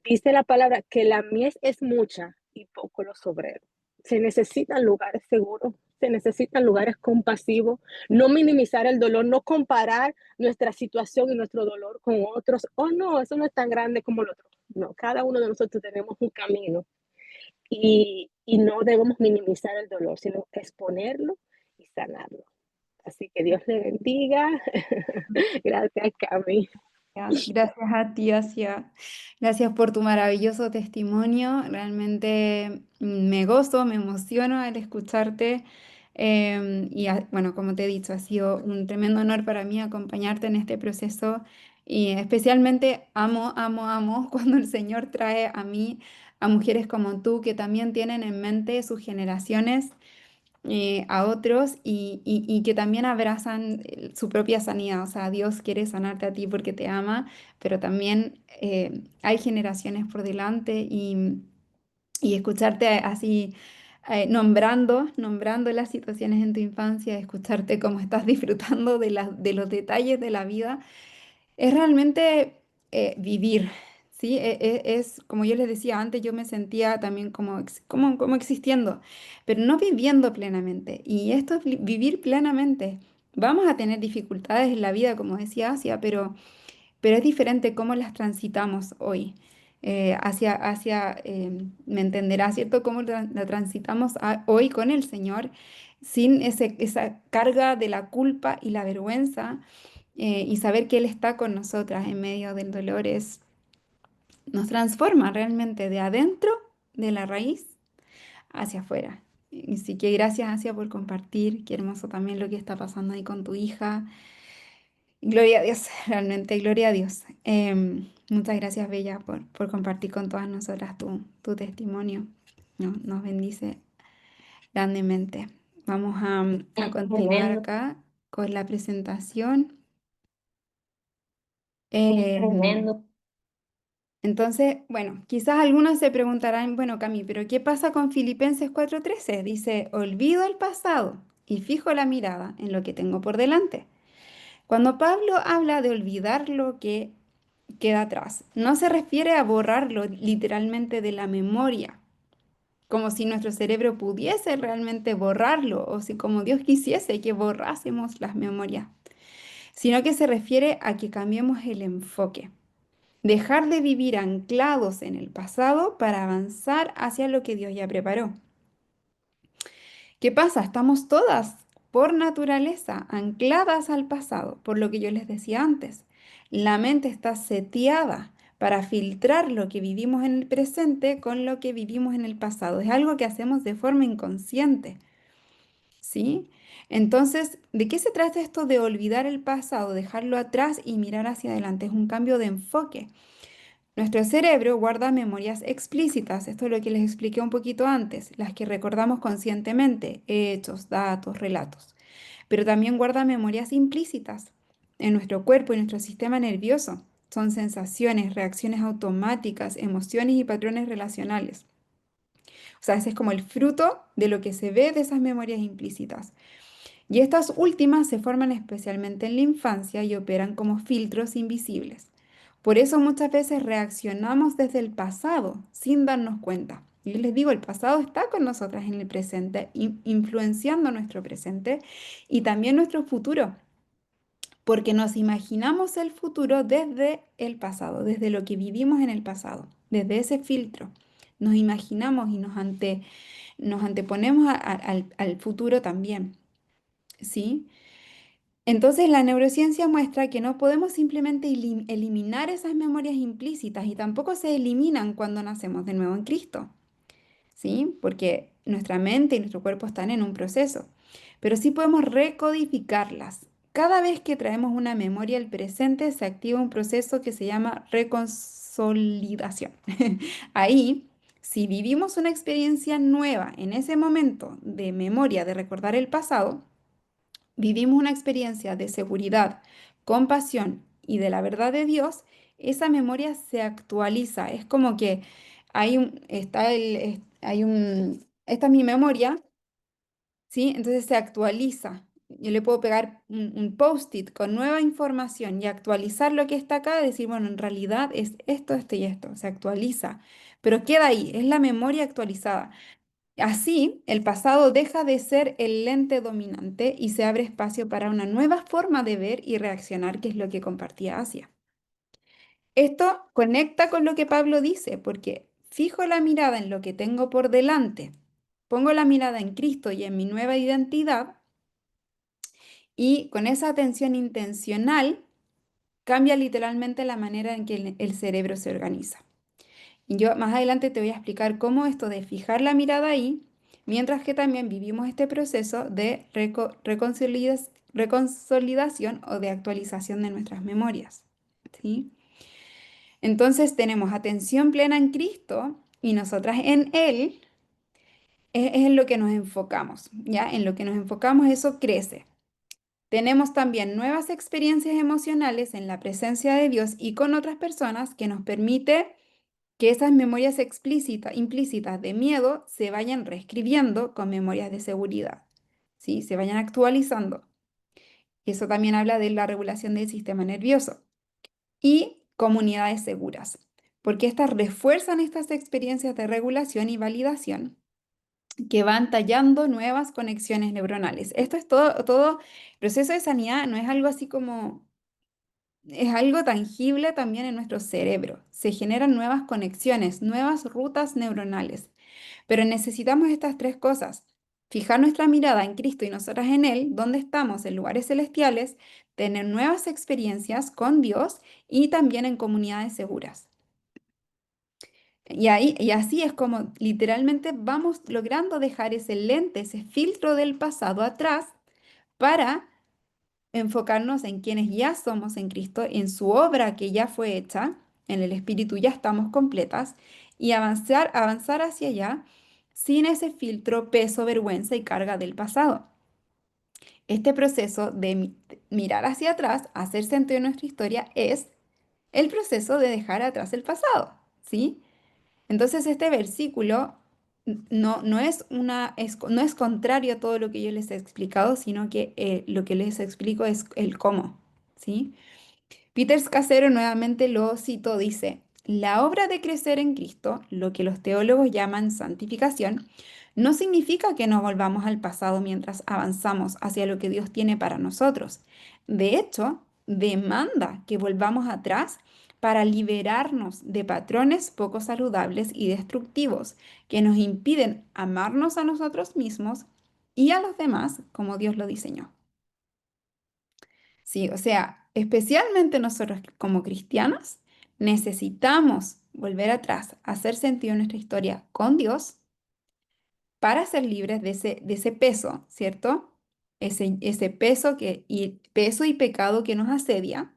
dice la palabra que la mies es mucha y poco los obreros. Se necesitan lugares seguros, se necesitan lugares compasivos, no minimizar el dolor, no comparar nuestra situación y nuestro dolor con otros. Oh, no, eso no es tan grande como el otro. No, cada uno de nosotros tenemos un camino y no debemos minimizar el dolor, sino exponerlo y sanarlo. Así que Dios le bendiga. Gracias, Cami. Gracias a ti, Asia. Gracias por tu maravilloso testimonio. Realmente me gozo, me emociono al escucharte. Bueno, como te he dicho, ha sido un tremendo honor para mí acompañarte en este proceso y especialmente amo, amo, amo cuando el Señor trae a mí a mujeres como tú que también tienen en mente sus generaciones a otros y que también abrazan su propia sanidad. O sea, Dios quiere sanarte a ti porque te ama, pero también hay generaciones por delante y escucharte así nombrando las situaciones en tu infancia, escucharte cómo estás disfrutando de los detalles de la vida es realmente vivir, ¿sí? Es, como yo les decía antes, yo me sentía también como existiendo, pero no viviendo plenamente. Y esto es vivir plenamente. Vamos a tener dificultades en la vida, como decía Asia, pero es diferente cómo las transitamos hoy. Me entenderá, ¿cierto? Cómo la transitamos hoy con el Señor, sin esa carga de la culpa y la vergüenza y saber que Él está con nosotras en medio del dolor nos transforma realmente de adentro, de la raíz, hacia afuera. Así que gracias, Asia, por compartir. Qué hermoso también lo que está pasando ahí con tu hija. Gloria a Dios, realmente, gloria a Dios. Muchas gracias, Bella, por compartir con todas nosotras tu testimonio. No, nos bendice grandemente. Vamos a Es continuar tremendo, acá con la presentación. es Em, tremendo. Entonces, bueno, quizás algunos se preguntarán, bueno, Cami, pero ¿qué pasa con Filipenses 4:13? Dice, olvido el pasado y fijo la mirada en lo que tengo por delante. Cuando Pablo habla de olvidar lo que queda atrás, no se refiere a borrarlo literalmente de la memoria, como si nuestro cerebro pudiese realmente borrarlo o si como Dios quisiese que borrásemos las memorias, sino que se refiere a que cambiemos el enfoque. Dejar de vivir anclados en el pasado para avanzar hacia lo que Dios ya preparó. ¿Qué pasa? Estamos todas, por naturaleza, ancladas al pasado, por lo que yo les decía antes. La mente está seteada para filtrar lo que vivimos en el presente con lo que vivimos en el pasado. Es algo que hacemos de forma inconsciente, ¿sí? Entonces, ¿de qué se trata esto de olvidar el pasado, dejarlo atrás y mirar hacia adelante? Es un cambio de enfoque. Nuestro cerebro guarda memorias explícitas, esto es lo que les expliqué un poquito antes, las que recordamos conscientemente, hechos, datos, relatos, pero también guarda memorias implícitas en nuestro cuerpo y nuestro sistema nervioso. Son sensaciones, reacciones automáticas, emociones y patrones relacionales. O sea, ese es como el fruto de lo que se ve de esas memorias implícitas. Y estas últimas se forman especialmente en la infancia y operan como filtros invisibles. Por eso muchas veces reaccionamos desde el pasado sin darnos cuenta. Y yo les digo, el pasado está con nosotras en el presente, influenciando nuestro presente y también nuestro futuro, porque nos imaginamos el futuro desde el pasado, desde lo que vivimos en el pasado, desde ese filtro. Nos imaginamos y nos anteponemos al futuro también, ¿sí? Entonces, la neurociencia muestra que no podemos simplemente eliminar esas memorias implícitas y tampoco se eliminan cuando nacemos de nuevo en Cristo, ¿sí? Porque nuestra mente y nuestro cuerpo están en un proceso, pero sí podemos recodificarlas. Cada vez que traemos una memoria al presente, se activa un proceso que se llama reconsolidación. Ahí, si vivimos una experiencia nueva en ese momento de memoria, de recordar el pasado, vivimos una experiencia de seguridad, compasión y de la verdad de Dios, esa memoria se actualiza. Es como que esta es mi memoria, ¿sí? Entonces se actualiza. Yo le puedo pegar un post-it con nueva información y actualizar lo que está acá, decir, bueno, en realidad es esto, esto y esto. Se actualiza, pero queda ahí, es la memoria actualizada. Así, el pasado deja de ser el lente dominante y se abre espacio para una nueva forma de ver y reaccionar, que es lo que compartía Asia. Esto conecta con lo que Pablo dice, porque fijo la mirada en lo que tengo por delante, pongo la mirada en Cristo y en mi nueva identidad, y con esa atención intencional cambia literalmente la manera en que el cerebro se organiza. Y yo más adelante te voy a explicar cómo esto de fijar la mirada ahí, mientras que también vivimos este proceso de reconsolidación o de actualización de nuestras memorias, ¿sí? Entonces tenemos atención plena en Cristo y nosotras en Él es en lo que nos enfocamos, ¿ya? En lo que nos enfocamos eso crece. Tenemos también nuevas experiencias emocionales en la presencia de Dios y con otras personas que nos permite que esas memorias implícitas de miedo se vayan reescribiendo con memorias de seguridad, ¿sí? Se vayan actualizando. Eso también habla de la regulación del sistema nervioso y comunidades seguras, porque estas refuerzan estas experiencias de regulación y validación que van tallando nuevas conexiones neuronales. Esto es todo proceso de sanidad, no es algo así como es algo tangible también en nuestro cerebro. Se generan nuevas conexiones, nuevas rutas neuronales. Pero necesitamos estas tres cosas. Fijar nuestra mirada en Cristo y nosotras en Él, donde estamos en lugares celestiales, tener nuevas experiencias con Dios y también en comunidades seguras. Y así es como literalmente vamos logrando dejar ese lente, ese filtro del pasado atrás para enfocarnos en quienes ya somos en Cristo, en su obra que ya fue hecha, en el Espíritu ya estamos completas, y avanzar hacia allá sin ese filtro, peso, vergüenza y carga del pasado. Este proceso de mirar hacia atrás, hacer sentido en nuestra historia, es el proceso de dejar atrás el pasado, ¿sí? Entonces este versículo no es contrario a todo lo que yo les he explicado, sino que lo que les explico es el cómo, ¿sí? Peter Scazzero nuevamente lo citó, dice, la obra de crecer en Cristo, lo que los teólogos llaman santificación, no significa que nos volvamos al pasado mientras avanzamos hacia lo que Dios tiene para nosotros. De hecho, demanda que volvamos atrás para liberarnos de patrones poco saludables y destructivos que nos impiden amarnos a nosotros mismos y a los demás como Dios lo diseñó. Sí, o sea, especialmente nosotros como cristianos necesitamos volver atrás, hacer sentido en nuestra historia con Dios para ser libres de ese peso, ¿cierto? Ese peso y pecado que nos asedia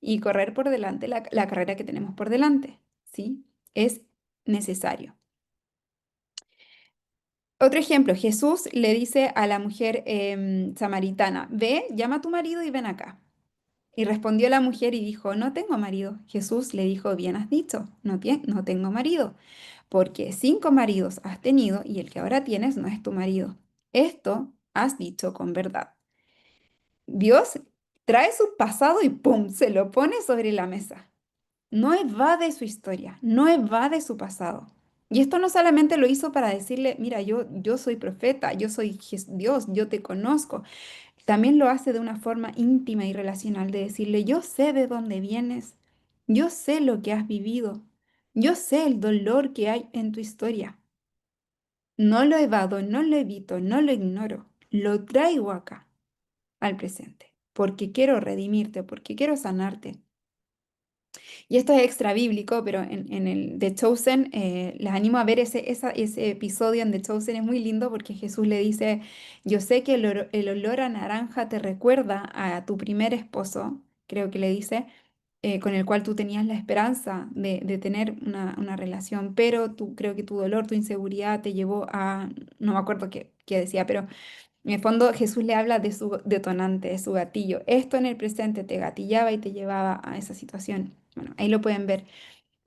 y correr por delante la carrera que tenemos por delante. ¿sí? Es necesario. Otro ejemplo, Jesús le dice a la mujer samaritana, ve, llama a tu marido y ven acá. Y respondió la mujer y dijo, no tengo marido. Jesús le dijo, bien has dicho, no tengo marido, porque 5 maridos has tenido y el que ahora tienes no es tu marido. Esto has dicho con verdad. Dios trae su pasado y ¡pum! Se lo pone sobre la mesa. No evade su historia, no evade su pasado. Y esto no solamente lo hizo para decirle, mira, yo soy profeta, yo soy Dios, yo te conozco. También lo hace de una forma íntima y relacional, de decirle, yo sé de dónde vienes, yo sé lo que has vivido, yo sé el dolor que hay en tu historia. No lo evado, no lo evito, no lo ignoro, lo traigo acá, al presente, porque quiero redimirte, porque quiero sanarte. Y esto es extra bíblico, pero en el The Chosen, les animo a ver ese episodio en The Chosen, es muy lindo porque Jesús le dice, yo sé que el olor a naranja te recuerda a tu primer esposo, creo que le dice, con el cual tú tenías la esperanza de tener una relación, pero creo que tu dolor, tu inseguridad te llevó a, no me acuerdo qué decía, pero en el fondo Jesús le habla de su detonante, de su gatillo. Esto en el presente te gatillaba y te llevaba a esa situación. Bueno, ahí lo pueden ver.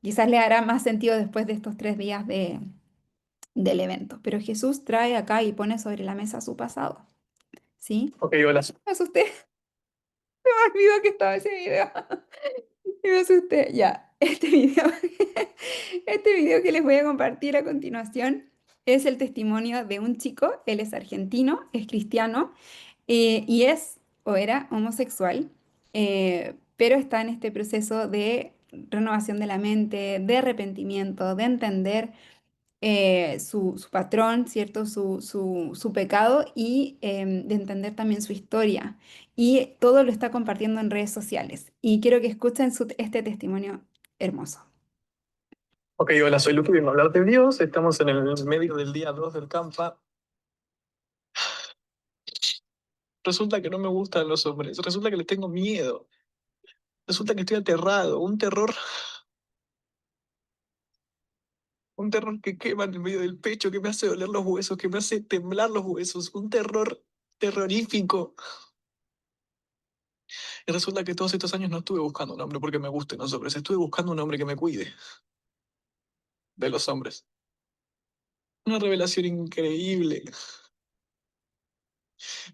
Quizás le hará más sentido después de estos 3 días del evento. Pero Jesús trae acá y pone sobre la mesa su pasado. ¿Sí? Ok, hola. Me asusté. Se me olvidó que estaba ese video. Y me asusté. Ya, este video que les voy a compartir a continuación es el testimonio de un chico. Él es argentino, es cristiano y es o era homosexual, pero está en este proceso de renovación de la mente, de arrepentimiento, de entender su patrón, ¿cierto? Su pecado y de entender también su historia. Y todo lo está compartiendo en redes sociales. Y quiero que escuchen este testimonio hermoso. Ok, hola, soy Luque, vengo a hablar de Dios. Estamos en el medio del día 2 del campa. Resulta que no me gustan los hombres, resulta que les tengo miedo, resulta que estoy aterrado, un terror que quema en el medio del pecho, que me hace doler los huesos, que me hace temblar los huesos, un terror terrorífico. Y resulta que todos estos años no estuve buscando un hombre porque me gusten los hombres, estuve buscando un hombre que me cuide de los hombres. Una revelación increíble.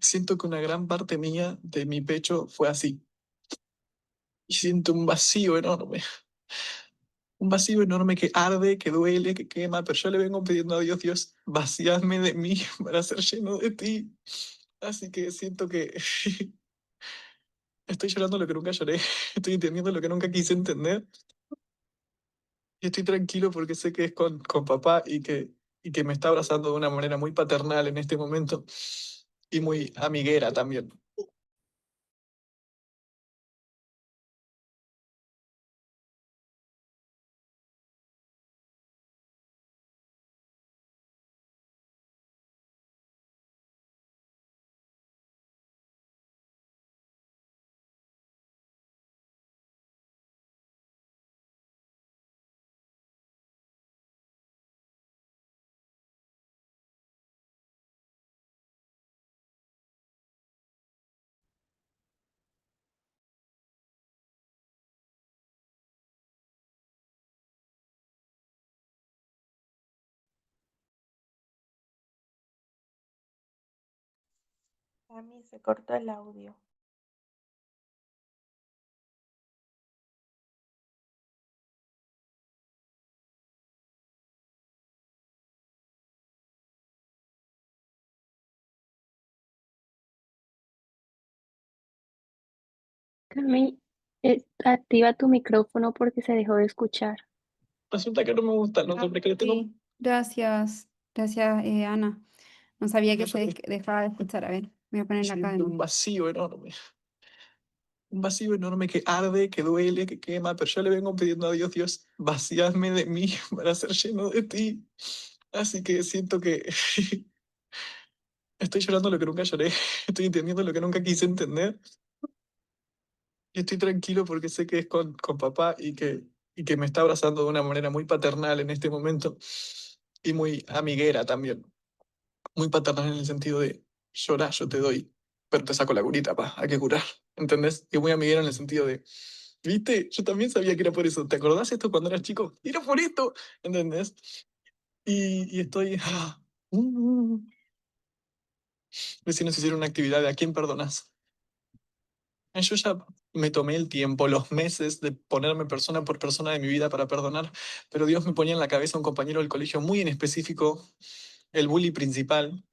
Siento que una gran parte mía de mi pecho fue así. Y siento un vacío enorme. Un vacío enorme que arde, que duele, que quema, pero yo le vengo pidiendo a Dios, Dios, vacíame de mí para ser lleno de ti. Así que siento que estoy llorando lo que nunca lloré, estoy entendiendo lo que nunca quise entender. Y estoy tranquilo porque sé que es con papá y que me está abrazando de una manera muy paternal en este momento y muy amiguera también. Cami, se cortó el audio. Cami, activa tu micrófono porque se dejó de escuchar. Resulta que no me gustan los hombres, que le tengo... Sí, gracias. Gracias, Ana. No sabía que se Resulta dejaba de escuchar. A ver, voy a ponerla acá de siento un nuevo. vacío enorme. Un vacío enorme que arde, que duele, que quema, pero yo le vengo pidiendo a Dios, Dios, vacíame de mí para ser lleno de ti. Así que siento que estoy llorando lo que nunca lloré, estoy entendiendo lo que nunca quise entender. Y estoy tranquilo porque sé que es con papá y que me está abrazando de una manera muy paternal en este momento y muy amiguera también. Muy paternal en el sentido de llora, yo te doy, pero te saco la curita, pa, hay que curar, ¿entendés? Y muy amiguera en el sentido de, ¿viste? Yo también sabía que era por eso. ¿Te acordás esto cuando eras chico? Era por esto, ¿entendés? Y estoy... Recién nos hicieron una actividad de ¿a quién perdonas? Yo ya me tomé el tiempo, los meses de ponerme persona por persona de mi vida para perdonar, pero Dios me ponía en la cabeza un compañero del colegio muy en específico, el bully principal,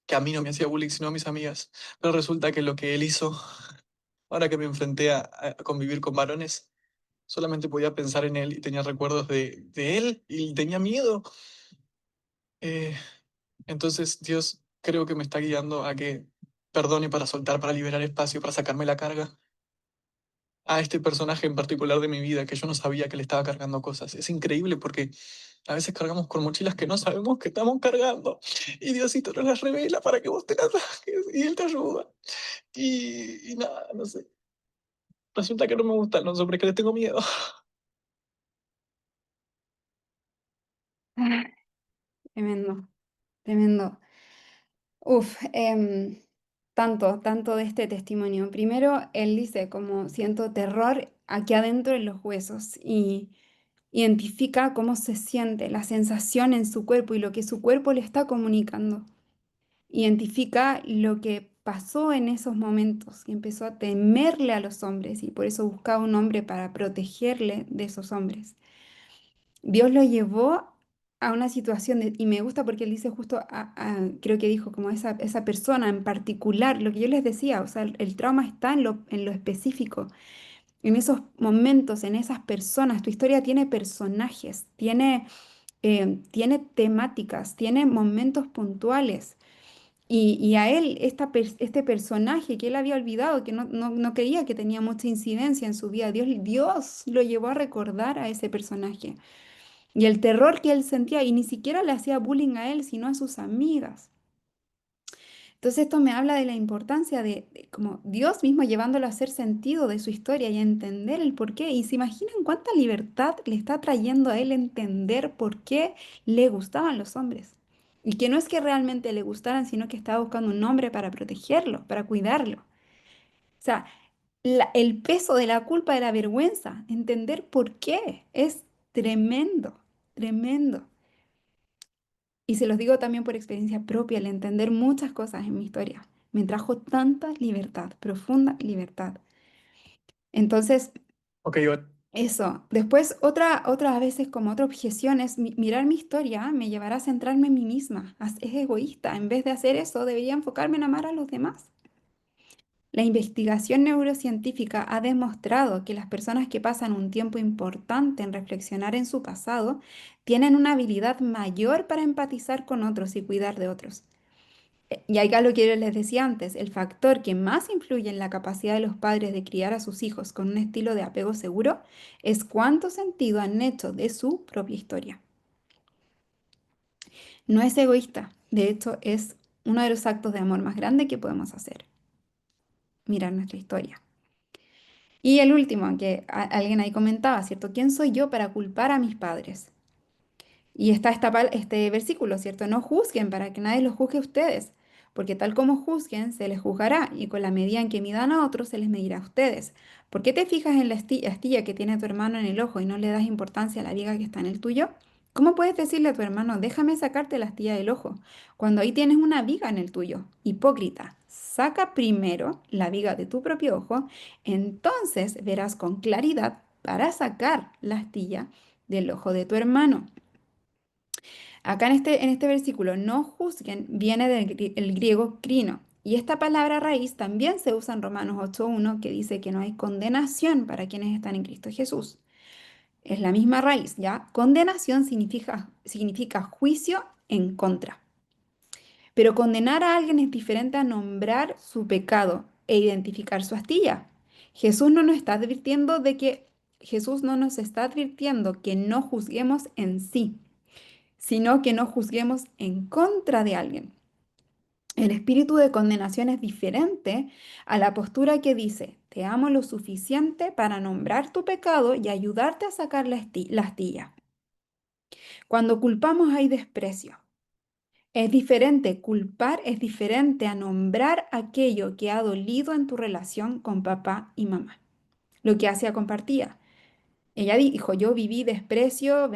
que a mí no me hacía bullying, sino a mis amigas. Pero resulta que lo que él hizo, ahora que me enfrenté a convivir con varones, solamente podía pensar en él y tenía recuerdos de él y tenía miedo. Eh, entonces Dios creo que me está guiando a que perdone para soltar, para liberar espacio, para sacarme la carga a este personaje en particular de mi vida que yo no sabía que le estaba cargando cosas. Es increíble porque a veces cargamos con mochilas que no sabemos que estamos cargando y Diosito nos las revela para que vos te las saques y Él te ayuda. Y nada, no sé. Resulta que no me gustan los hombres, que les tengo miedo. Ah, tremendo, tremendo. Uf, tanto de este testimonio. Primero, él dice como siento terror aquí adentro en los huesos y identifica cómo se siente, la sensación en su cuerpo y lo que su cuerpo le está comunicando. Identifica lo que pasó en esos momentos y empezó a temerle a los hombres y por eso buscaba un hombre para protegerle de esos hombres. Dios lo llevó a una situación y me gusta porque él dice justo, creo que dijo como esa persona en particular, lo que yo les decía, o sea, el trauma está en lo específico, en esos momentos, en esas personas. Tu historia tiene personajes, tiene temáticas, tiene momentos puntuales. Y a él, este personaje que él había olvidado, que no creía que tenía mucha incidencia en su vida, Dios lo llevó a recordar a ese personaje. Y el terror que él sentía, y ni siquiera le hacía bullying a él, sino a sus amigas. Entonces esto me habla de la importancia de como Dios mismo llevándolo a hacer sentido de su historia y a entender el por qué. Y se imaginan cuánta libertad le está trayendo a él entender por qué le gustaban los hombres. Y que no es que realmente le gustaran, sino que estaba buscando un hombre para protegerlo, para cuidarlo. O sea, el peso de la culpa, de la vergüenza, entender por qué es tremendo, tremendo. Y se los digo también por experiencia propia, el entender muchas cosas en mi historia me trajo tanta libertad, profunda libertad. Entonces, Ok, Iván. eso. Después, otras veces como otra objeción es mirar mi historia me llevará a centrarme en mí misma. Es egoísta. En vez de hacer eso, debería enfocarme en amar a los demás. La investigación neurocientífica ha demostrado que las personas que pasan un tiempo importante en reflexionar en su pasado tienen una habilidad mayor para empatizar con otros y cuidar de otros. Y acá lo que yo les decía antes, el factor que más influye en la capacidad de los padres de criar a sus hijos con un estilo de apego seguro es cuánto sentido han hecho de su propia historia. No es egoísta, de hecho es uno de los actos de amor más grandes que podemos hacer, mirar nuestra historia. Y el último, que alguien ahí comentaba, ¿cierto? ¿Quién soy yo para culpar a mis padres? Y está este versículo, ¿cierto? No juzguen para que nadie los juzgue a ustedes, porque tal como juzguen, se les juzgará, y con la medida en que midan a otros, se les medirá a ustedes. ¿Por qué te fijas en la astilla que tiene tu hermano en el ojo y no le das importancia a la viga que está en el tuyo? ¿Cómo puedes decirle a tu hermano, déjame sacarte la astilla del ojo, cuando ahí tienes una viga en el tuyo? Hipócrita, saca primero la viga de tu propio ojo, entonces verás con claridad para sacar la astilla del ojo de tu hermano. Acá en este versículo, no juzguen, viene del griego crino. Y esta palabra raíz también se usa en Romanos 8.1, que dice que no hay condenación para quienes están en Cristo Jesús. Es la misma raíz, ¿ya? Condenación significa juicio en contra. Pero condenar a alguien es diferente a nombrar su pecado e identificar su astilla. Jesús no nos está advirtiendo de que Jesús no nos está advirtiendo que no juzguemos en sí, sino que no juzguemos en contra de alguien. El espíritu de condenación es diferente a la postura que dice, te amo lo suficiente para nombrar tu pecado y ayudarte a sacar la astilla. Cuando culpamos hay desprecio. Es diferente, culpar es diferente a nombrar aquello que ha dolido en tu relación con papá y mamá. Lo que Asia compartía. Ella dijo, yo viví desprecio,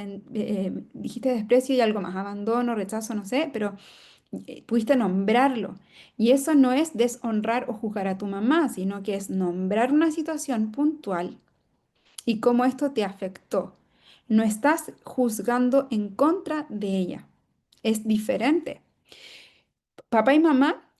dijiste desprecio y algo más, abandono, rechazo, no sé, pero pudiste nombrarlo. Y eso no es deshonrar o juzgar a tu mamá, sino que es nombrar una situación puntual y cómo esto te afectó. No estás juzgando en contra de ella. Es diferente. Papá y mamá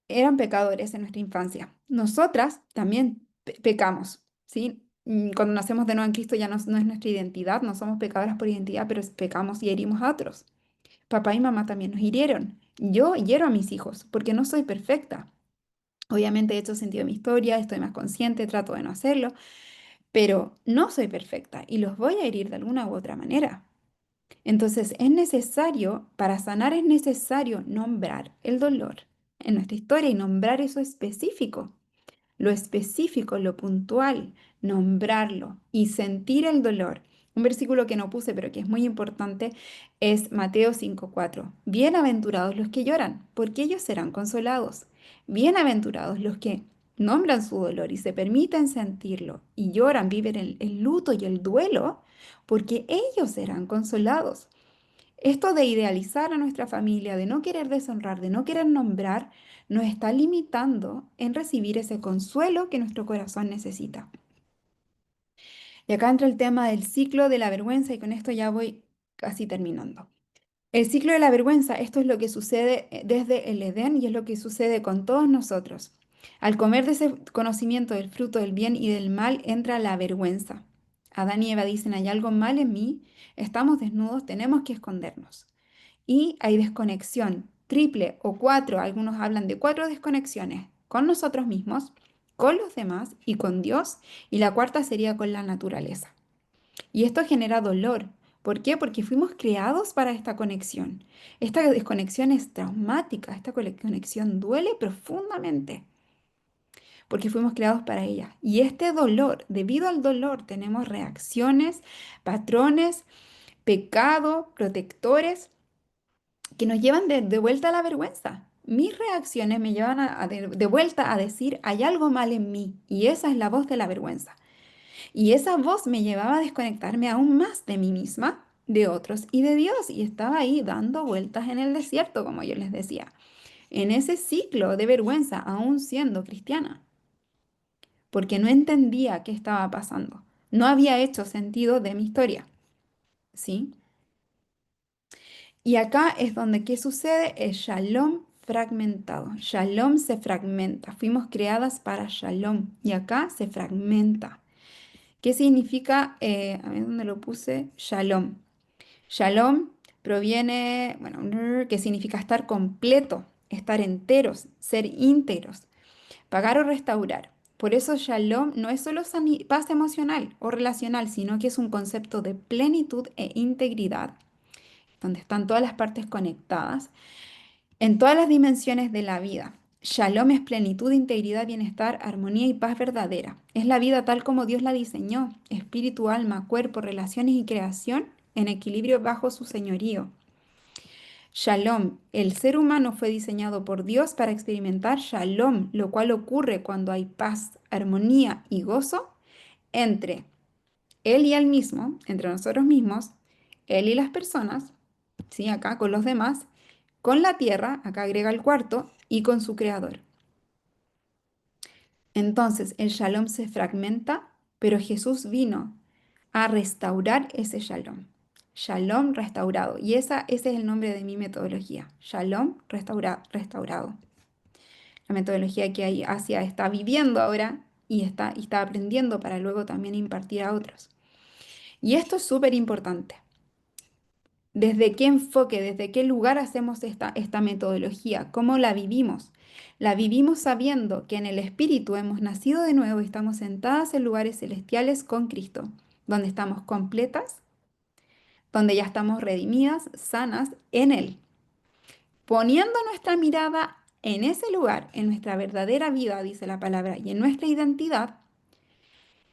eran pecadores en nuestra infancia. Nosotras también pecamos, ¿sí? Cuando nacemos de nuevo en Cristo ya no es nuestra identidad, no somos pecadoras por identidad, pero pecamos y herimos a otros. Papá y mamá también nos hirieron. Yo hiero a mis hijos porque no soy perfecta. Obviamente he hecho sentido de mi historia, estoy más consciente, trato de no hacerlo, pero no soy perfecta y los voy a herir de alguna u otra manera. Entonces es necesario, para sanar es necesario nombrar el dolor en nuestra historia y nombrar eso específico. Lo específico, lo puntual, nombrarlo y sentir el dolor. Un versículo que no puse, pero que es muy importante, es Mateo 5:4. Bienaventurados los que lloran, porque ellos serán consolados. Bienaventurados los que nombran su dolor y se permiten sentirlo y lloran, viven el luto y el duelo, porque ellos serán consolados. Esto de idealizar a nuestra familia, de no querer deshonrar, de no querer nombrar, nos está limitando en recibir ese consuelo que nuestro corazón necesita. Y acá entra el tema del ciclo de la vergüenza y con esto ya voy casi terminando. El ciclo de la vergüenza, esto es lo que sucede desde el Edén y es lo que sucede con todos nosotros. Al comer de ese conocimiento del fruto del bien y del mal entra la vergüenza. Adán y Eva dicen, hay algo mal en mí, estamos desnudos, tenemos que escondernos. Y hay desconexión triple o cuatro, algunos hablan de cuatro desconexiones con nosotros mismos, con los demás y con Dios, y la cuarta sería con la naturaleza. Y esto genera dolor. ¿Por qué? Porque fuimos creados para esta conexión. Esta desconexión es traumática, esta conexión duele profundamente, porque fuimos creados para ella. Y este dolor, debido al dolor, tenemos reacciones, patrones, pecado, protectores que nos llevan de vuelta a la vergüenza. Mis reacciones me llevan de vuelta a decir, hay algo mal en mí, y esa es la voz de la vergüenza. Y esa voz me llevaba a desconectarme aún más de mí misma, de otros y de Dios, y estaba ahí dando vueltas en el desierto, como yo les decía, en ese ciclo de vergüenza, aún siendo cristiana, porque no entendía qué estaba pasando. No había hecho sentido de mi historia, ¿sí? Y acá es donde, ¿qué sucede? El shalom fragmentado. Shalom se fragmenta. Fuimos creadas para shalom y acá se fragmenta. ¿Qué significa? A ver dónde lo puse. Shalom. Shalom proviene, bueno, que significa estar completo, estar enteros, ser íntegros, pagar o restaurar. Por eso shalom no es solo paz emocional o relacional, sino que es un concepto de plenitud e integridad donde están todas las partes conectadas, en todas las dimensiones de la vida. Shalom es plenitud, integridad, bienestar, armonía y paz verdadera. Es la vida tal como Dios la diseñó, espíritu, alma, cuerpo, relaciones y creación en equilibrio bajo su señorío. Shalom, el ser humano fue diseñado por Dios para experimentar shalom, lo cual ocurre cuando hay paz, armonía y gozo entre Él y Él mismo, entre nosotros mismos, Él y las personas, ¿sí? Acá con los demás, con la tierra, acá agrega el cuarto, y con su creador. Entonces el shalom se fragmenta, pero Jesús vino a restaurar ese shalom. Shalom restaurado. Y ese es el nombre de mi metodología. Shalom restaurado. La metodología que Asia está viviendo ahora y está aprendiendo para luego también impartir a otros. Y esto es súper importante. ¿Desde qué enfoque, desde qué lugar hacemos esta metodología? ¿Cómo la vivimos? La vivimos sabiendo que en el Espíritu hemos nacido de nuevo y estamos sentadas en lugares celestiales con Cristo, donde estamos completas, donde ya estamos redimidas, sanas en Él, poniendo nuestra mirada en ese lugar, en nuestra verdadera vida, dice la palabra, y en nuestra identidad,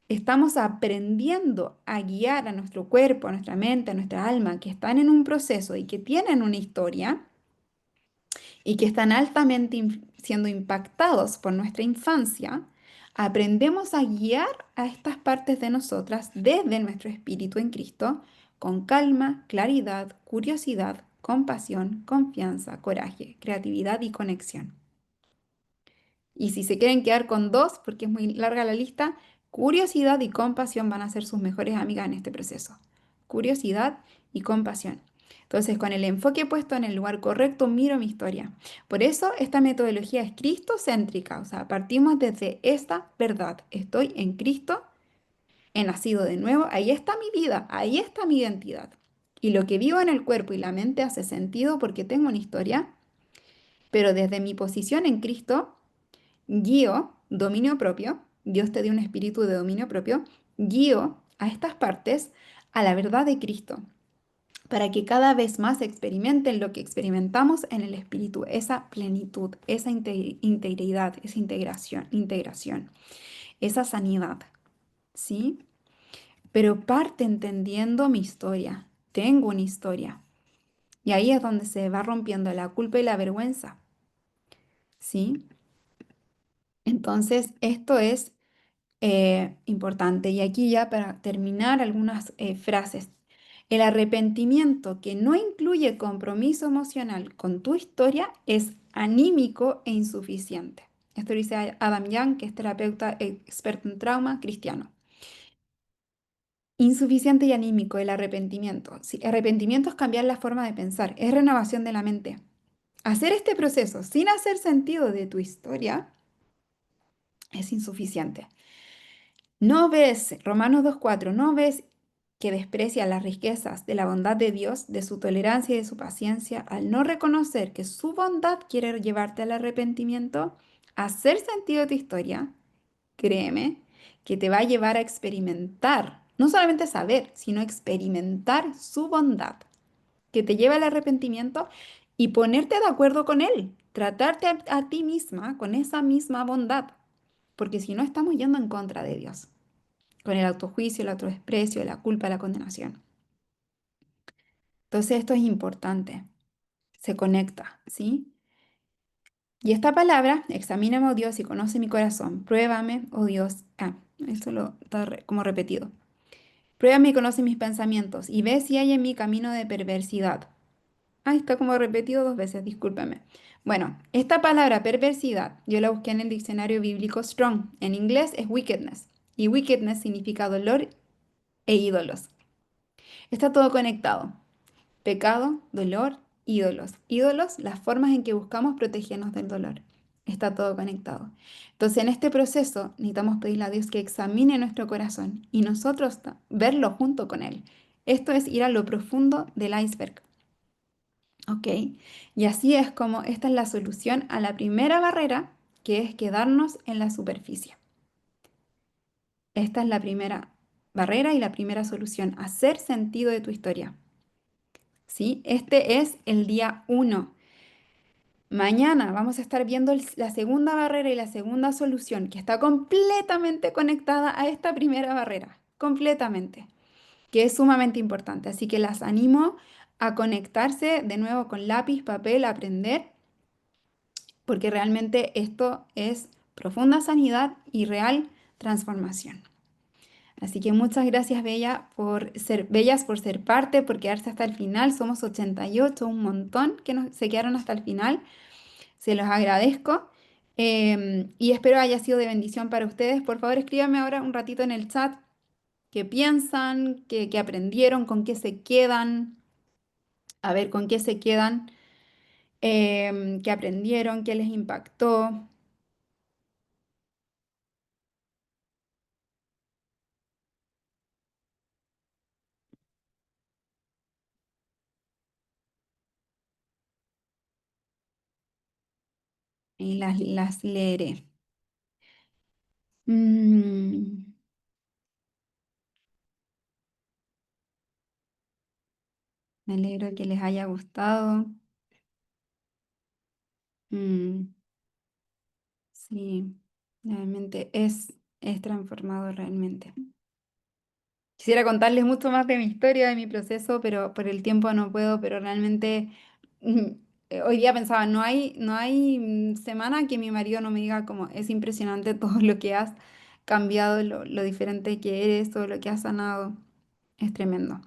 estamos aprendiendo a guiar a nuestro cuerpo, a nuestra mente, a nuestra alma, que están en un proceso y que tienen una historia y que están altamente siendo impactados por nuestra infancia, aprendemos a guiar a estas partes de nosotras desde nuestro espíritu en Cristo con calma, claridad, curiosidad, compasión, confianza, coraje, creatividad y conexión. Y si se quieren quedar con dos, porque es muy larga la lista, curiosidad y compasión van a ser sus mejores amigas en este proceso. Curiosidad y compasión. Entonces, con el enfoque puesto en el lugar correcto, miro mi historia. Por eso, esta metodología es cristocéntrica, o sea, partimos desde esta verdad. Estoy en Cristo, he nacido de nuevo, ahí está mi vida, ahí está mi identidad. Y lo que vivo en el cuerpo y la mente hace sentido porque tengo una historia, pero desde mi posición en Cristo, guío dominio propio, Dios te dio un espíritu de dominio propio, guío a estas partes a la verdad de Cristo, para que cada vez más experimenten lo que experimentamos en el espíritu, esa plenitud, esa integridad, esa integración, esa sanidad, ¿sí? Pero parte entendiendo mi historia, tengo una historia, y ahí es donde se va rompiendo la culpa y la vergüenza, ¿sí? Entonces, esto es importante. Y aquí ya para terminar algunas frases. El arrepentimiento que no incluye compromiso emocional con tu historia es anímico e insuficiente. Esto lo dice Adam Young, que es terapeuta experto en trauma cristiano. Insuficiente y anímico el arrepentimiento. Sí, arrepentimiento es cambiar la forma de pensar, es renovación de la mente. Hacer este proceso sin hacer sentido de tu historia es insuficiente. ¿No ves, Romanos 2:4, no ves que desprecia las riquezas de la bondad de Dios, de su tolerancia y de su paciencia, al no reconocer que su bondad quiere llevarte al arrepentimiento? Hacer sentido de tu historia, créeme, que te va a llevar a experimentar, no solamente saber, sino experimentar su bondad, que te lleva al arrepentimiento y ponerte de acuerdo con Él, tratarte a ti misma con esa misma bondad, porque si no estamos yendo en contra de Dios con el autojuicio, el autodesprecio, la culpa, la condenación. Entonces esto es importante, se conecta, ¿sí? Y esta palabra, examíname, oh Dios, y conoce mi corazón, pruébame, oh Dios, esto lo está como repetido. Pruébame y conoce mis pensamientos, y ve si hay en mí camino de perversidad. Está como repetido dos veces, discúlpeme. Bueno, esta palabra perversidad, yo la busqué en el diccionario bíblico Strong. En inglés es wickedness, y wickedness significa dolor e ídolos. Está todo conectado. Pecado, dolor, ídolos. Ídolos, las formas en que buscamos protegernos del dolor. Está todo conectado. Entonces, en este proceso necesitamos pedirle a Dios que examine nuestro corazón y nosotros verlo junto con Él. Esto es ir a lo profundo del iceberg. ¿Ok? Y así es como esta es la solución a la primera barrera, que es quedarnos en la superficie. Esta es la primera barrera y la primera solución, hacer sentido de tu historia. ¿Sí? Este es el día 1. Mañana vamos a estar viendo la segunda barrera y la segunda solución, que está completamente conectada a esta primera barrera, completamente, que es sumamente importante. Así que las animo a conectarse de nuevo con lápiz, papel, a aprender, porque realmente esto es profunda sanidad y real transformación. Así que muchas gracias, Bellas, por ser parte, por quedarse hasta el final. Somos 88, un montón que se quedaron hasta el final. Se los agradezco y espero haya sido de bendición para ustedes. Por favor, escríbanme ahora un ratito en el chat qué piensan, qué aprendieron, con qué se quedan, a ver con qué se quedan, qué aprendieron, qué les impactó. Y las leeré. Mm, Me alegro que les haya gustado. Mm. Sí, realmente es transformador realmente. Quisiera contarles mucho más de mi historia, de mi proceso, pero por el tiempo no puedo, pero realmente mm, hoy día pensaba, no hay semana que mi marido no me diga como es impresionante todo lo que has cambiado, lo diferente que eres, todo lo que has sanado. Es tremendo.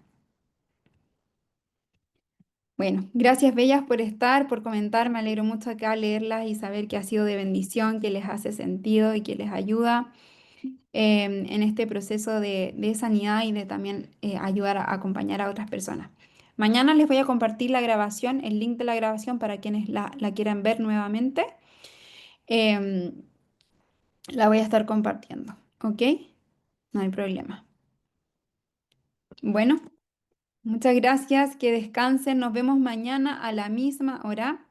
Bueno, gracias Bellas por estar, por comentar. Me alegro mucho acá leerlas y saber que ha sido de bendición, que les hace sentido y que les ayuda en este proceso de sanidad y de también ayudar a acompañar a otras personas. Mañana les voy a compartir la grabación, el link de la grabación para quienes la quieran ver nuevamente. Em, la voy a estar compartiendo, ¿ok? No hay problema. Bueno, muchas gracias, que descansen. Nos vemos mañana a la misma hora,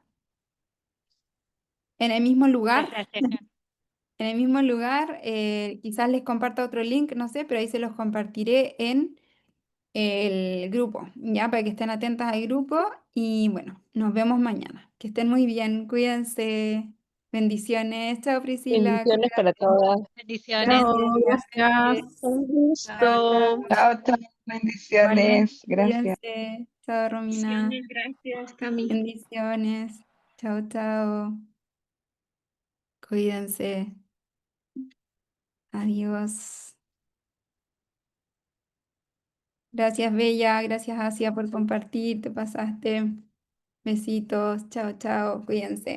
en el mismo lugar. En el mismo lugar, quizás les comparta otro link, no sé, pero ahí se los compartiré en el grupo, ya, para que estén atentas al grupo y bueno, nos vemos mañana. Que estén muy bien, cuídense. Bendiciones. Chao, Priscila. Bendiciones para Cuídate. todas. Bendiciones. Gracias. Chao, gracias. Un Chao, gusto. chao. Chao, chao. Igualmente, Bendiciones. Gracias. cuídense. Chao, Romina. Bendiciones, gracias, Cami. Bendiciones. Chao, chao. Cuídense. Adiós. Gracias, Bella. Gracias, Asia, por compartir. Te pasaste. Besitos. Chao, chao. Cuídense.